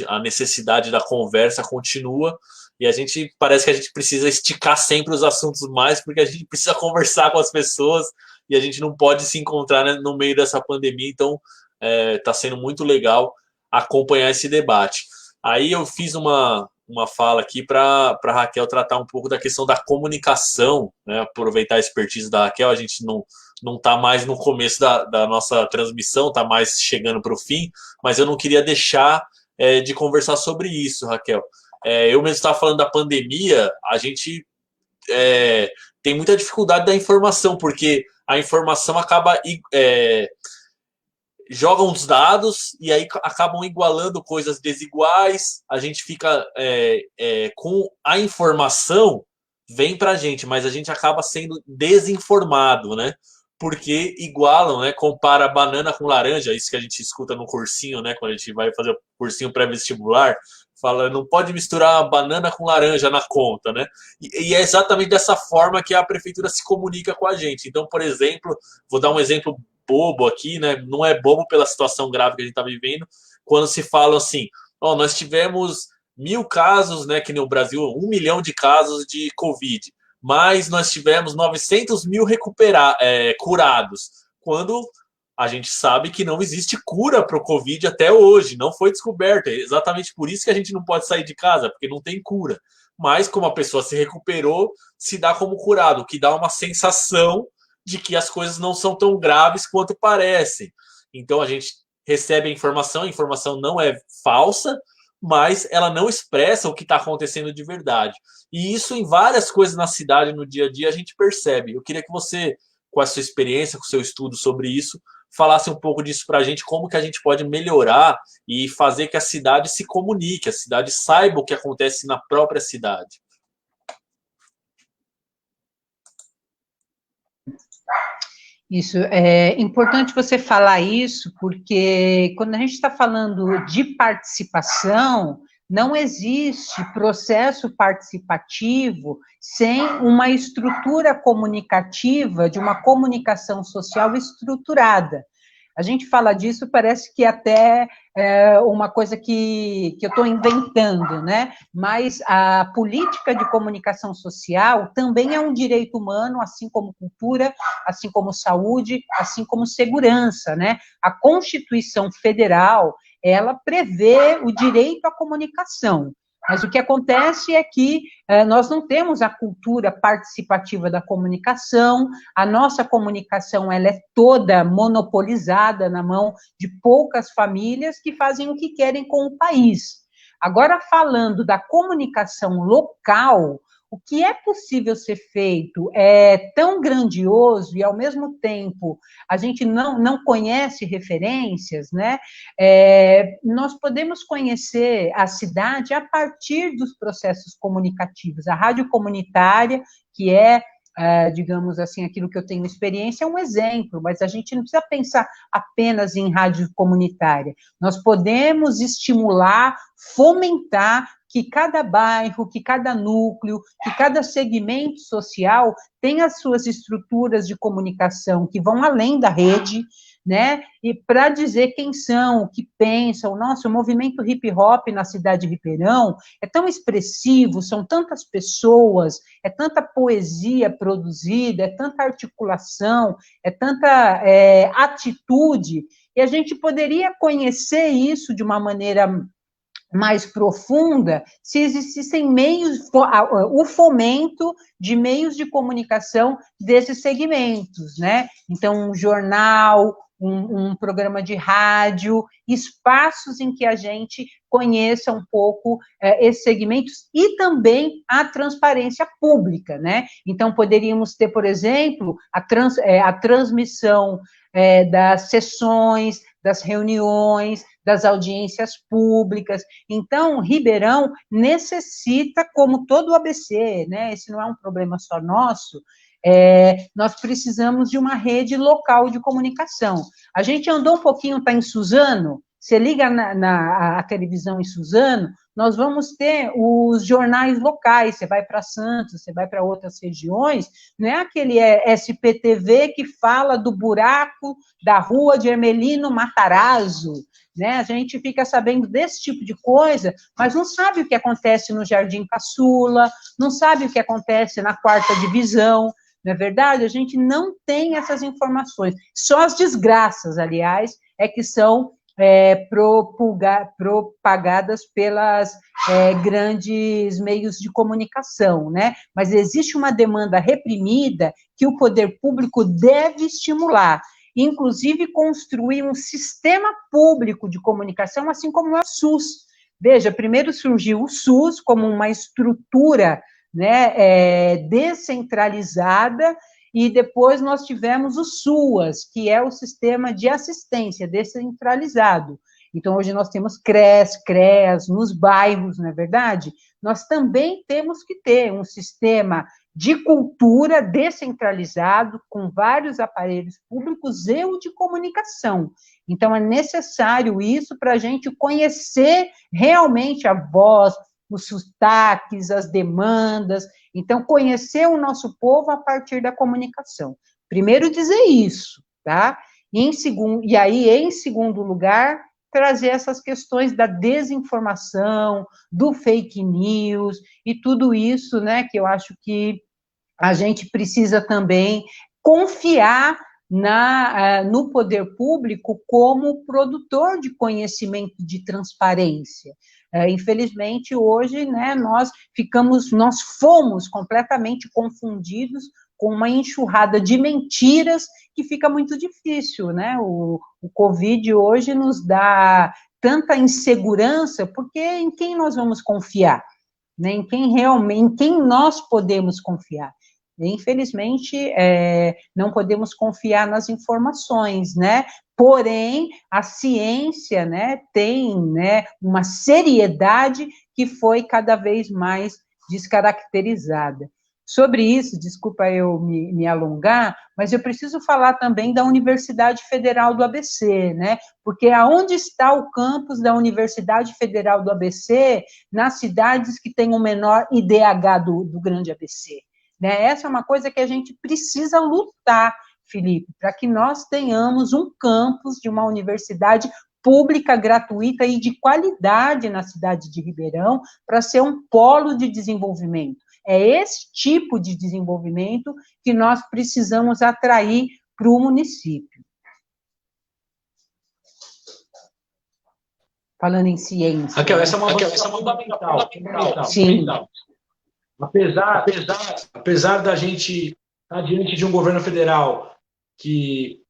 a necessidade da conversa continua, e a gente parece que a gente precisa esticar sempre os assuntos mais, porque a gente precisa conversar com as pessoas e a gente não pode se encontrar, né, no meio dessa pandemia. Então está sendo muito legal acompanhar esse debate. Aí eu fiz uma fala aqui para a Raquel tratar um pouco da questão da comunicação, né? Aproveitar a expertise da Raquel. A gente não está mais no começo da nossa transmissão, está mais chegando para o fim, mas eu não queria deixar de conversar sobre isso, Raquel. Eu mesmo estava falando da pandemia, a gente tem muita dificuldade da informação, porque a informação acaba jogam os dados e aí acabam igualando coisas desiguais. A gente fica com a informação, vem para a gente, mas a gente acaba sendo desinformado, né? Porque igualam, né? Compara banana com laranja, isso que a gente escuta no cursinho, né? Quando a gente vai fazer o cursinho pré-vestibular, fala, não pode misturar banana com laranja na conta, né? E é exatamente dessa forma que a prefeitura se comunica com a gente. Então, por exemplo, vou dar um exemplo bobo aqui, né? Não é bobo pela situação grave que a gente está vivendo, quando se fala assim, nós tivemos 1.000 casos, né? Que no Brasil, 1 milhão de casos de Covid, mas nós tivemos 900 mil curados, quando a gente sabe que não existe cura para o Covid até hoje, não foi descoberta. É exatamente por isso que a gente não pode sair de casa, porque não tem cura. Mas como a pessoa se recuperou, se dá como curado, o que dá uma sensação de que as coisas não são tão graves quanto parecem. Então a gente recebe a informação não é falsa, mas ela não expressa o que está acontecendo de verdade. E isso em várias coisas na cidade, no dia a dia, a gente percebe. Eu queria que você, com a sua experiência, com o seu estudo sobre isso, falasse um pouco disso para a gente, como que a gente pode melhorar e fazer que a cidade se comunique, a cidade saiba o que acontece na própria cidade. Isso, é importante você falar isso, porque quando a gente está falando de participação, não existe processo participativo sem uma estrutura comunicativa, de uma comunicação social estruturada. A gente fala disso, parece que até é uma coisa que eu estou inventando, né? Mas a política de comunicação social também é um direito humano, assim como cultura, assim como saúde, assim como segurança, né? A Constituição Federal, ela prevê o direito à comunicação. Mas o que acontece é que nós não temos a cultura participativa da comunicação, a nossa comunicação ela é toda monopolizada na mão de poucas famílias que fazem o que querem com o país. Agora, falando da comunicação local, o que é possível ser feito é tão grandioso e, ao mesmo tempo, a gente não conhece referências, né? Nós podemos conhecer a cidade a partir dos processos comunicativos. A rádio comunitária, que digamos assim, aquilo que eu tenho experiência, é um exemplo, mas a gente não precisa pensar apenas em rádio comunitária. Nós podemos estimular, fomentar que cada bairro, que cada núcleo, que cada segmento social tenha as suas estruturas de comunicação que vão além da rede, né? E para dizer quem são, o que pensam. Nossa, o movimento hip hop na cidade de Ribeirão é tão expressivo, são tantas pessoas, é tanta poesia produzida, é tanta articulação, é tanta atitude, e a gente poderia conhecer isso de uma maneira mais profunda se existissem meios, o fomento de meios de comunicação desses segmentos, né? Então, um jornal, um programa de rádio, espaços em que a gente conheça um pouco esses segmentos e também a transparência pública, né? Então, poderíamos ter, por exemplo, a transmissão das sessões, das reuniões, das audiências públicas. Então, Ribeirão necessita, como todo o ABC, né? Esse não é um problema só nosso, nós precisamos de uma rede local de comunicação. A gente andou um pouquinho, está em Suzano, você liga a televisão em Suzano, nós vamos ter os jornais locais, você vai para Santos, você vai para outras regiões, não é aquele SPTV que fala do buraco da rua de Hermelino Matarazzo, né? A gente fica sabendo desse tipo de coisa, mas não sabe o que acontece no Jardim Caçula, não sabe o que acontece na 4ª Divisão, não é verdade? A gente não tem essas informações. Só as desgraças, aliás, é que são propagadas pelas grandes meios de comunicação, né? Mas existe uma demanda reprimida que o poder público deve estimular, inclusive construir um sistema público de comunicação, assim como é o SUS. Veja, primeiro surgiu o SUS como uma estrutura, né, descentralizada, e depois nós tivemos o SUAS, que é o Sistema de Assistência Descentralizado. Então, hoje nós temos CRES, CREAS, nos bairros, não é verdade? Nós também temos que ter um sistema de cultura descentralizado, com vários aparelhos públicos e o de comunicação. Então, é necessário isso para a gente conhecer realmente a voz, os sotaques, as demandas. Então, conhecer o nosso povo a partir da comunicação. Primeiro, dizer isso, tá? Em segundo lugar, trazer essas questões da desinformação, do fake news, e tudo isso, né, que eu acho que a gente precisa também confiar no poder público como produtor de conhecimento de transparência. Infelizmente, hoje, né, nós fomos completamente confundidos com uma enxurrada de mentiras que fica muito difícil, né? O Covid hoje nos dá tanta insegurança, porque em quem nós vamos confiar? Né? Em quem nós podemos confiar? Infelizmente, não podemos confiar nas informações, né? Porém, a ciência, né, tem, né, uma seriedade que foi cada vez mais descaracterizada. Sobre isso, desculpa eu me alongar, mas eu preciso falar também da Universidade Federal do ABC, né? Porque aonde está o campus da Universidade Federal do ABC nas cidades que têm o menor IDH do grande ABC? Né? Essa é uma coisa que a gente precisa lutar, Felipe, para que nós tenhamos um campus de uma universidade pública, gratuita e de qualidade na cidade de Ribeirão, para ser um polo de desenvolvimento. É esse tipo de desenvolvimento que nós precisamos atrair para o município. Falando em ciência. Raquel, essa é uma questão fundamental. Sim. Apesar da gente estar diante de um governo federal que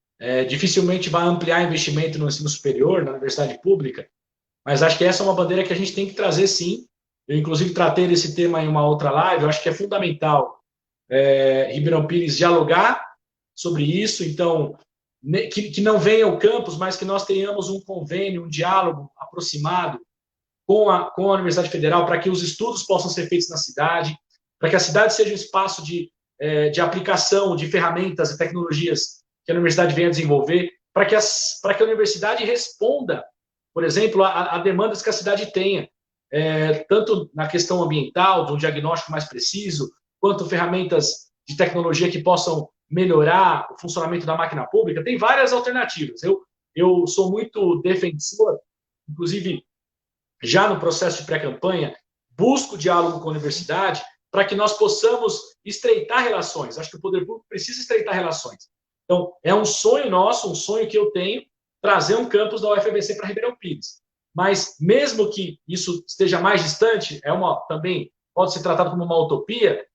dificilmente vai ampliar investimento no ensino superior, na universidade pública, mas acho que essa é uma bandeira que a gente tem que trazer, sim. Eu, inclusive, tratei desse tema em uma outra live. Eu acho que é fundamental Ribeirão Pires dialogar sobre isso. Então, que não venha o campus, mas que nós tenhamos um convênio, um diálogo aproximado com a Universidade Federal para que os estudos possam ser feitos na cidade, para que a cidade seja um espaço de aplicação de ferramentas e tecnologias que a universidade venha desenvolver, para que a universidade responda, por exemplo, a demandas que a cidade tenha. Tanto na questão ambiental, de um diagnóstico mais preciso, quanto ferramentas de tecnologia que possam melhorar o funcionamento da máquina pública. Tem várias alternativas. Eu sou muito defensor, inclusive, já no processo de pré-campanha, busco diálogo com a universidade para que nós possamos estreitar relações. Acho que o poder público precisa estreitar relações. Então, é um sonho nosso, um sonho que eu tenho, trazer um campus da UFABC para Ribeirão Pires. Mas, mesmo que isso esteja mais distante, também pode ser tratado como uma utopia,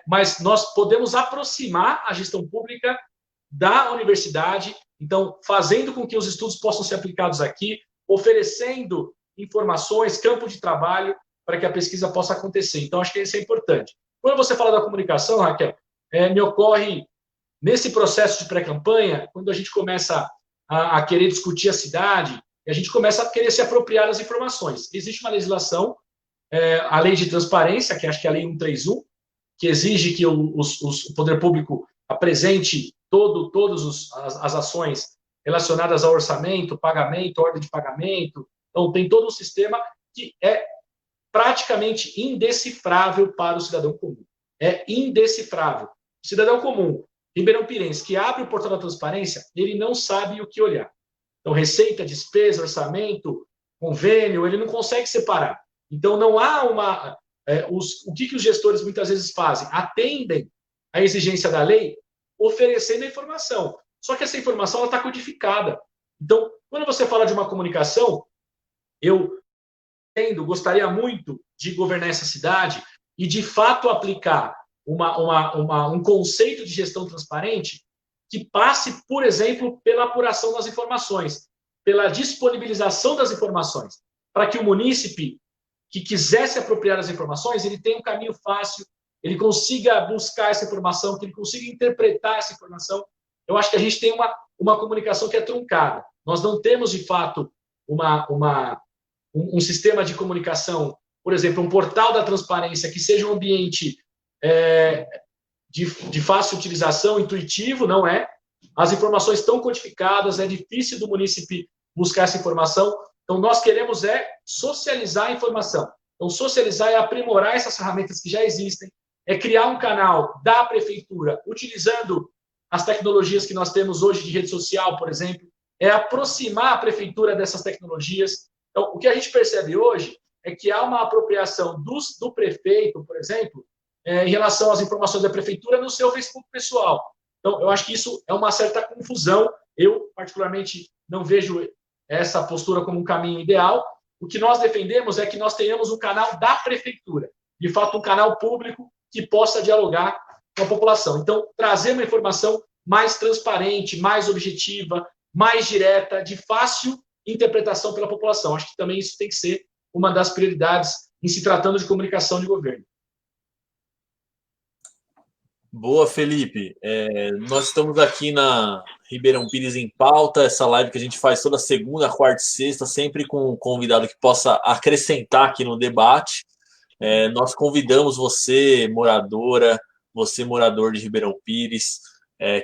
mas nós podemos aproximar a gestão pública da universidade, então, fazendo com que os estudos possam ser aplicados aqui, oferecendo informações, campo de trabalho, para que a pesquisa possa acontecer. Então, acho que isso é importante. Quando você fala da comunicação, Raquel, me ocorre, nesse processo de pré-campanha, quando a gente começa a querer discutir a cidade, e a gente começa a querer se apropriar das informações. Existe uma legislação, a Lei de Transparência, que acho que é a Lei 131, que exige que o poder público apresente todas as ações relacionadas ao orçamento, pagamento, ordem de pagamento. Então, tem todo um sistema que é praticamente indecifrável para o cidadão comum. É indecifrável. O cidadão comum, ribeirão-pirense, que abre o portal da transparência, ele não sabe o que olhar. Então, receita, despesa, orçamento, convênio, ele não consegue separar. Então, não há o que os gestores muitas vezes fazem? Atendem à exigência da lei, oferecendo a informação. Só que essa informação está codificada. Então, quando você fala de uma comunicação, eu gostaria muito de governar essa cidade e, de fato, aplicar um conceito de gestão transparente que passe, por exemplo, pela apuração das informações, pela disponibilização das informações, para que o munícipe que quiser se apropriar das informações, ele tenha um caminho fácil, ele consiga buscar essa informação, que ele consiga interpretar essa informação. Eu acho que a gente tem uma comunicação que é truncada. Nós não temos, de fato, um sistema de comunicação, por exemplo, um portal da transparência que seja um ambiente de fácil utilização, intuitivo, não é? As informações estão codificadas, é difícil do munícipe buscar essa informação. Então, nós queremos socializar a informação. Então, socializar é aprimorar essas ferramentas que já existem, é criar um canal da prefeitura, utilizando as tecnologias que nós temos hoje de rede social, por exemplo, é aproximar a prefeitura dessas tecnologias. Então, o que a gente percebe hoje é que há uma apropriação do prefeito, por exemplo, em relação às informações da prefeitura no seu Facebook pessoal. Então, eu acho que isso é uma certa confusão. Eu, particularmente, não vejo essa postura como um caminho ideal. O que nós defendemos é que nós tenhamos um canal da prefeitura, de fato, um canal público que possa dialogar com a população. Então, trazer uma informação mais transparente, mais objetiva, mais direta, de fácil interpretação pela população. Acho que também isso tem que ser uma das prioridades em se tratando de comunicação de governo. Boa, Felipe. Nós estamos aqui na Ribeirão Pires em Pauta, essa live que a gente faz toda segunda, quarta e sexta, sempre com um convidado que possa acrescentar aqui no debate. Nós convidamos você, moradora, você, morador de Ribeirão Pires,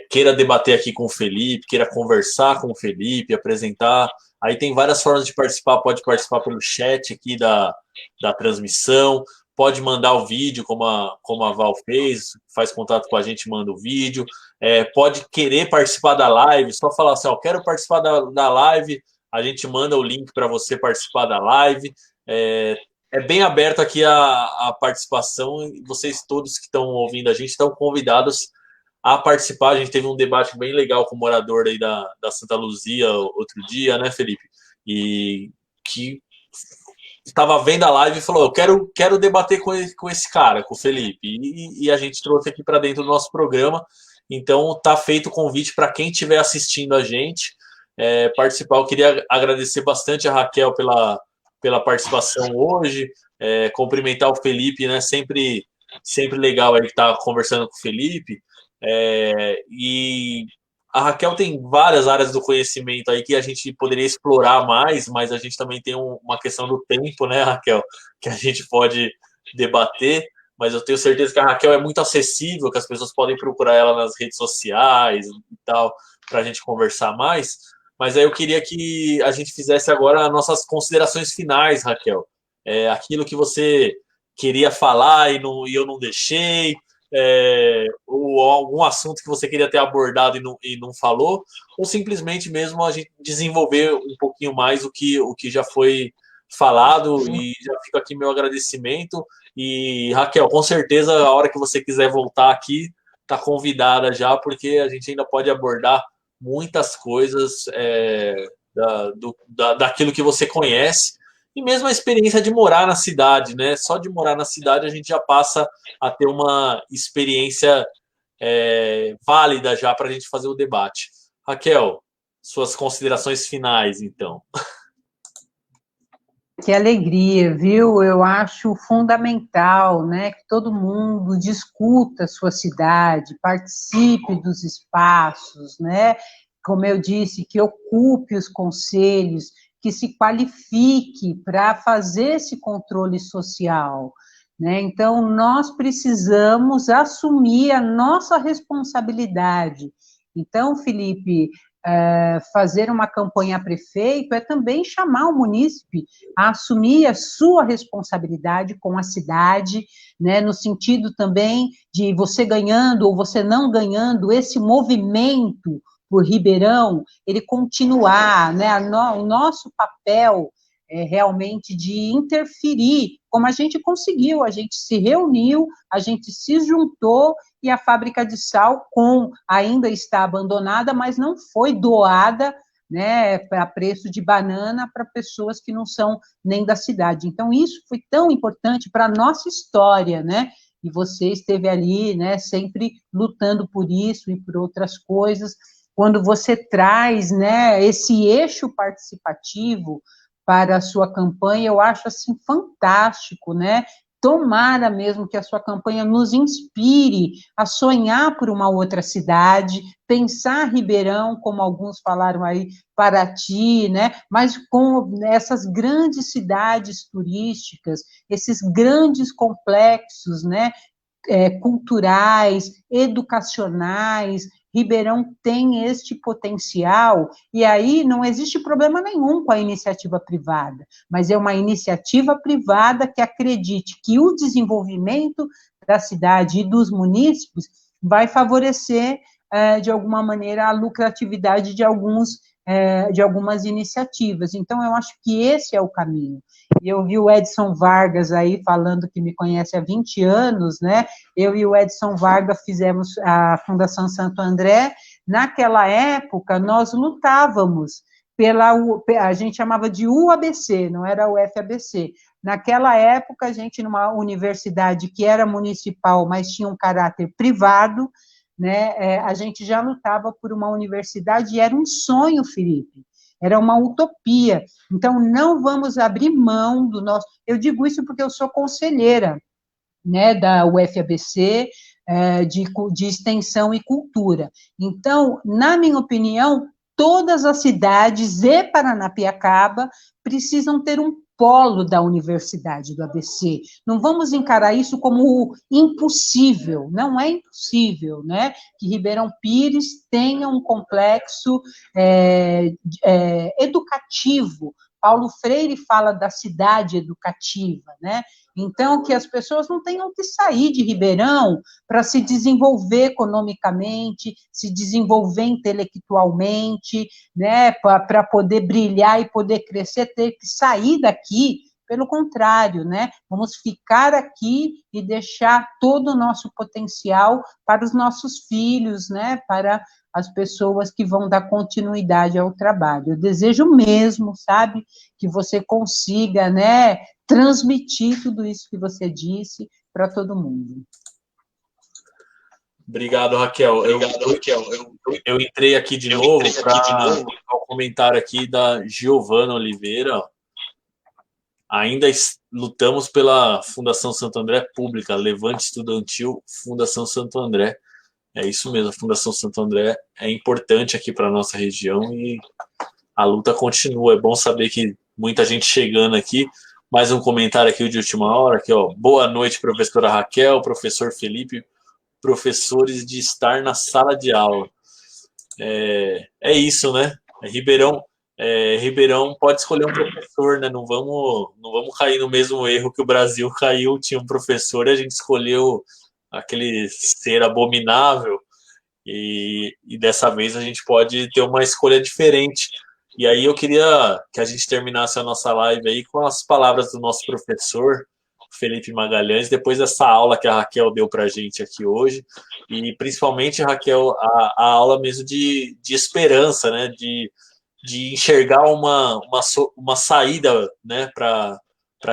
queira debater aqui com o Felipe, queira conversar com o Felipe, apresentar. Aí tem várias formas de participar, pode participar pelo chat aqui da transmissão, pode mandar o vídeo, como a Val faz contato com a gente, manda o vídeo. Pode querer participar da live, só falar assim, quero participar da live, a gente manda o link para você participar da live. É bem aberto aqui a participação, e vocês todos que estão ouvindo a gente estão convidados a participar. A gente teve um debate bem legal com o morador aí da Santa Luzia outro dia, né, Felipe? E que estava vendo a live e falou, eu quero debater com esse cara, com o Felipe. E a gente trouxe aqui para dentro do nosso programa. Então, tá feito o convite para quem estiver assistindo a gente participar. Eu queria agradecer bastante a Raquel pela participação hoje, cumprimentar o Felipe, né? Sempre legal aí estar conversando com o Felipe. E a Raquel tem várias áreas do conhecimento aí que a gente poderia explorar mais, mas a gente também tem uma questão do tempo, né, Raquel, que a gente pode debater, mas eu tenho certeza que a Raquel é muito acessível, que as pessoas podem procurar ela nas redes sociais e tal, para a gente conversar mais. Mas aí eu queria que a gente fizesse agora as nossas considerações finais, Raquel. Aquilo que você queria falar e eu não deixei, ou algum assunto que você queria ter abordado e não falou, ou simplesmente mesmo a gente desenvolver um pouquinho mais o que já foi falado. E já fica aqui meu agradecimento. E, Raquel, com certeza, a hora que você quiser voltar aqui, está convidada já, porque a gente ainda pode abordar muitas coisas daquilo que você conhece, e mesmo a experiência de morar na cidade, né? Só de morar na cidade a gente já passa a ter uma experiência válida já para a gente fazer o debate. Raquel, suas considerações finais, então. Que alegria, viu? Eu acho fundamental, né, que todo mundo discuta a sua cidade, participe dos espaços, né? Como eu disse, que ocupe os conselhos, que se qualifique para fazer esse controle social, né? Então, nós precisamos assumir a nossa responsabilidade. Então, Felipe, fazer uma campanha a prefeito é também chamar o munícipe a assumir a sua responsabilidade com a cidade, né, no sentido também de você ganhando ou você não ganhando, esse movimento por Ribeirão, ele continuar, né, o nosso papel realmente de interferir, como a gente conseguiu, a gente se reuniu, a gente se juntou, e a fábrica de sal ainda está abandonada, mas não foi doada, né, a preço de banana para pessoas que não são nem da cidade. Então, isso foi tão importante para a nossa história, né? E você esteve ali, né, sempre lutando por isso e por outras coisas. Quando você traz, né, esse eixo participativo para a sua campanha, eu acho assim fantástico, né? Tomara mesmo que a sua campanha nos inspire a sonhar por uma outra cidade, pensar Ribeirão, como alguns falaram aí, Paraty, né? Mas com essas grandes cidades turísticas, esses grandes complexos, né? Culturais, educacionais. Ribeirão tem este potencial, e aí não existe problema nenhum com a iniciativa privada, mas é uma iniciativa privada que acredite que o desenvolvimento da cidade e dos munícipes vai favorecer, de alguma maneira, a lucratividade de algumas iniciativas. Então, eu acho que esse é o caminho. E eu vi o Edson Vargas aí falando que me conhece há 20 anos, né? Eu e o Edson Vargas fizemos a Fundação Santo André. Naquela época, nós lutávamos a gente chamava de UABC, não era o FABC. Naquela época, a gente, numa universidade que era municipal, mas tinha um caráter privado, né, a gente já lutava por uma universidade, e era um sonho, Felipe. era uma utopia. Então, não vamos abrir mão do nosso... Eu digo isso porque eu sou conselheira, né, da UFABC, de extensão e cultura. Então, na minha opinião, todas as cidades e Paranapiacaba precisam ter um polo da Universidade do ABC. Não vamos encarar isso como impossível, não é impossível, né? Que Ribeirão Pires tenha um complexo educativo. Paulo Freire fala da cidade educativa, né? Então, que as pessoas não tenham que sair de Ribeirão para se desenvolver economicamente, se desenvolver intelectualmente, né? Para poder brilhar e poder crescer, ter que sair daqui. Pelo contrário, né? Vamos ficar aqui e deixar todo o nosso potencial para os nossos filhos, né? Para as pessoas que vão dar continuidade ao trabalho. Eu desejo mesmo, sabe, que você consiga, né, transmitir tudo isso que você disse para todo mundo. Obrigado, Raquel. Eu entrei aqui de novo para o comentário aqui da Giovana Oliveira. Ainda lutamos pela Fundação Santo André Pública, Levante Estudantil, Fundação Santo André. É isso mesmo, a Fundação Santo André é importante aqui para a nossa região e a luta continua. É bom saber que muita gente chegando aqui. Mais um comentário aqui de última hora. Aqui, ó. Boa noite, professora Raquel, professor Felipe, professores de estar na sala de aula. É isso, né? Ribeirão pode escolher um professor, né? Não vamos cair no mesmo erro que o Brasil caiu. Tinha um professor e a gente escolheu aquele ser abominável, e dessa vez a gente pode ter uma escolha diferente. E aí eu queria que a gente terminasse a nossa live aí com as palavras do nosso professor, Felipe Magalhães, depois dessa aula que a Raquel deu para a gente aqui hoje, e principalmente, Raquel, a aula mesmo de esperança, né? De enxergar uma saída, né, para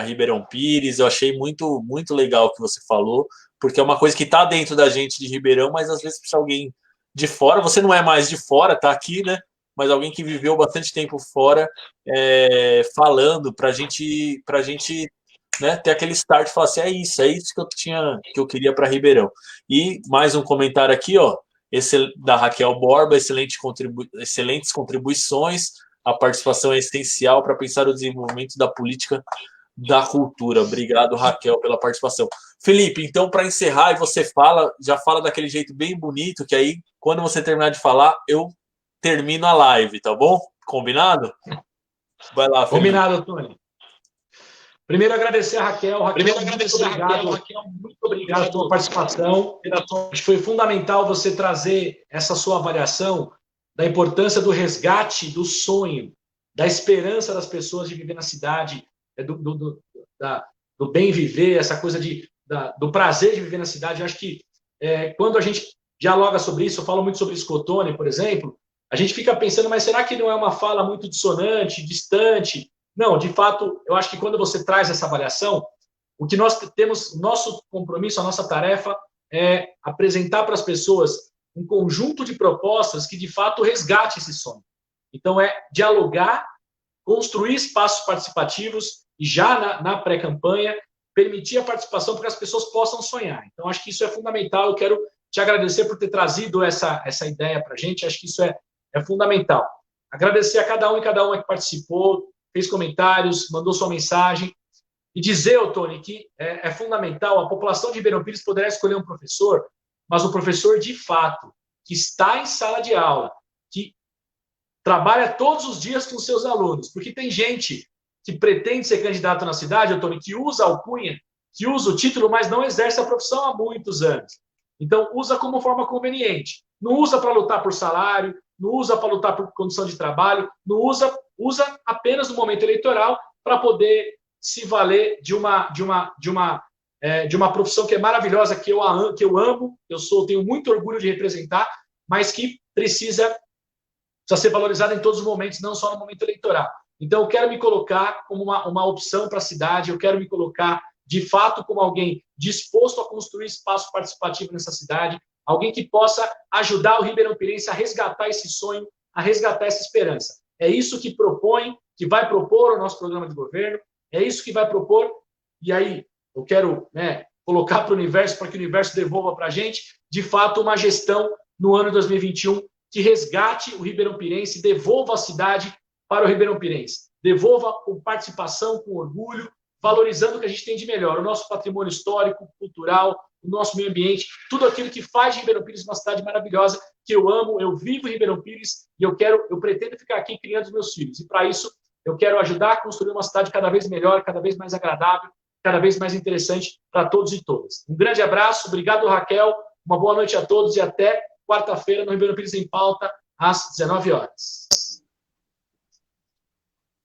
Ribeirão Pires. Eu achei muito, muito legal o que você falou, porque é uma coisa que está dentro da gente de Ribeirão, mas às vezes precisa alguém de fora. Você não é mais de fora, está aqui, né? Mas alguém que viveu bastante tempo fora, falando para a gente, né, ter aquele start e falar assim, é isso que eu queria para Ribeirão. E mais um comentário aqui, ó, da Raquel Borba, excelentes contribuições. A participação é essencial para pensar o desenvolvimento da política da cultura. Obrigado, Raquel, pela participação. Felipe, então, para encerrar, e você já fala daquele jeito bem bonito, que aí, quando você terminar de falar, eu termino a live, tá bom? Combinado? Vai lá, Felipe. Combinado, Tony. Primeiro, agradecer a Raquel. Muito obrigado pela tua participação. Foi fundamental você trazer essa sua avaliação da importância do resgate do sonho, da esperança das pessoas de viver na cidade, do bem viver, essa coisa do prazer de viver na cidade. Eu acho que quando a gente dialoga sobre isso, eu falo muito sobre Scotone, por exemplo, a gente fica pensando, mas será que não é uma fala muito dissonante, distante? Não, de fato, eu acho que quando você traz essa avaliação, o que nós temos, nosso compromisso, a nossa tarefa é apresentar para as pessoas um conjunto de propostas que, de fato, resgate esse sonho. Então, é dialogar, construir espaços participativos e já na pré-campanha, permitir a participação para que as pessoas possam sonhar. Então, acho que isso é fundamental. Eu quero te agradecer por ter trazido essa ideia para a gente. Acho que isso é fundamental. Agradecer a cada um e cada uma que participou, fez comentários, mandou sua mensagem. E dizer, Tony, que é fundamental, a população de Ribeirão Pires poderá escolher um professor, mas o professor, de fato, que está em sala de aula, que trabalha todos os dias com seus alunos, porque tem gente que pretende ser candidato na cidade, Tony, que usa a alcunha, que usa o título, mas não exerce a profissão há muitos anos. Então, usa como forma conveniente. Não usa para lutar por salário, não usa para lutar por condição de trabalho, não usa apenas no momento eleitoral para poder se valer de uma profissão que é maravilhosa, que eu amo, tenho muito orgulho de representar, mas que precisa ser valorizada em todos os momentos, não só no momento eleitoral. Então, eu quero me colocar como uma opção para a cidade, eu quero me colocar, de fato, como alguém disposto a construir espaço participativo nessa cidade, alguém que possa ajudar o ribeirão-pirense a resgatar esse sonho, a resgatar essa esperança. É isso que propõe, que vai propor o nosso programa de governo, é isso que vai propor, e aí eu quero, né, colocar para o universo, para que o universo devolva para a gente, de fato, uma gestão no ano 2021 que resgate o Ribeirão Pirense, devolva a cidade para o Ribeirão Pirense, devolva com participação, com orgulho, valorizando o que a gente tem de melhor, o nosso patrimônio histórico, cultural, o nosso meio ambiente, tudo aquilo que faz de Ribeirão Pires uma cidade maravilhosa, que eu amo, eu vivo em Ribeirão Pires e eu pretendo ficar aqui criando os meus filhos. E para isso, eu quero ajudar a construir uma cidade cada vez melhor, cada vez mais agradável, cada vez mais interessante para todos e todas. Um grande abraço, obrigado, Raquel, uma boa noite a todos e até quarta-feira no Ribeirão Pires em Pauta, às 19 horas.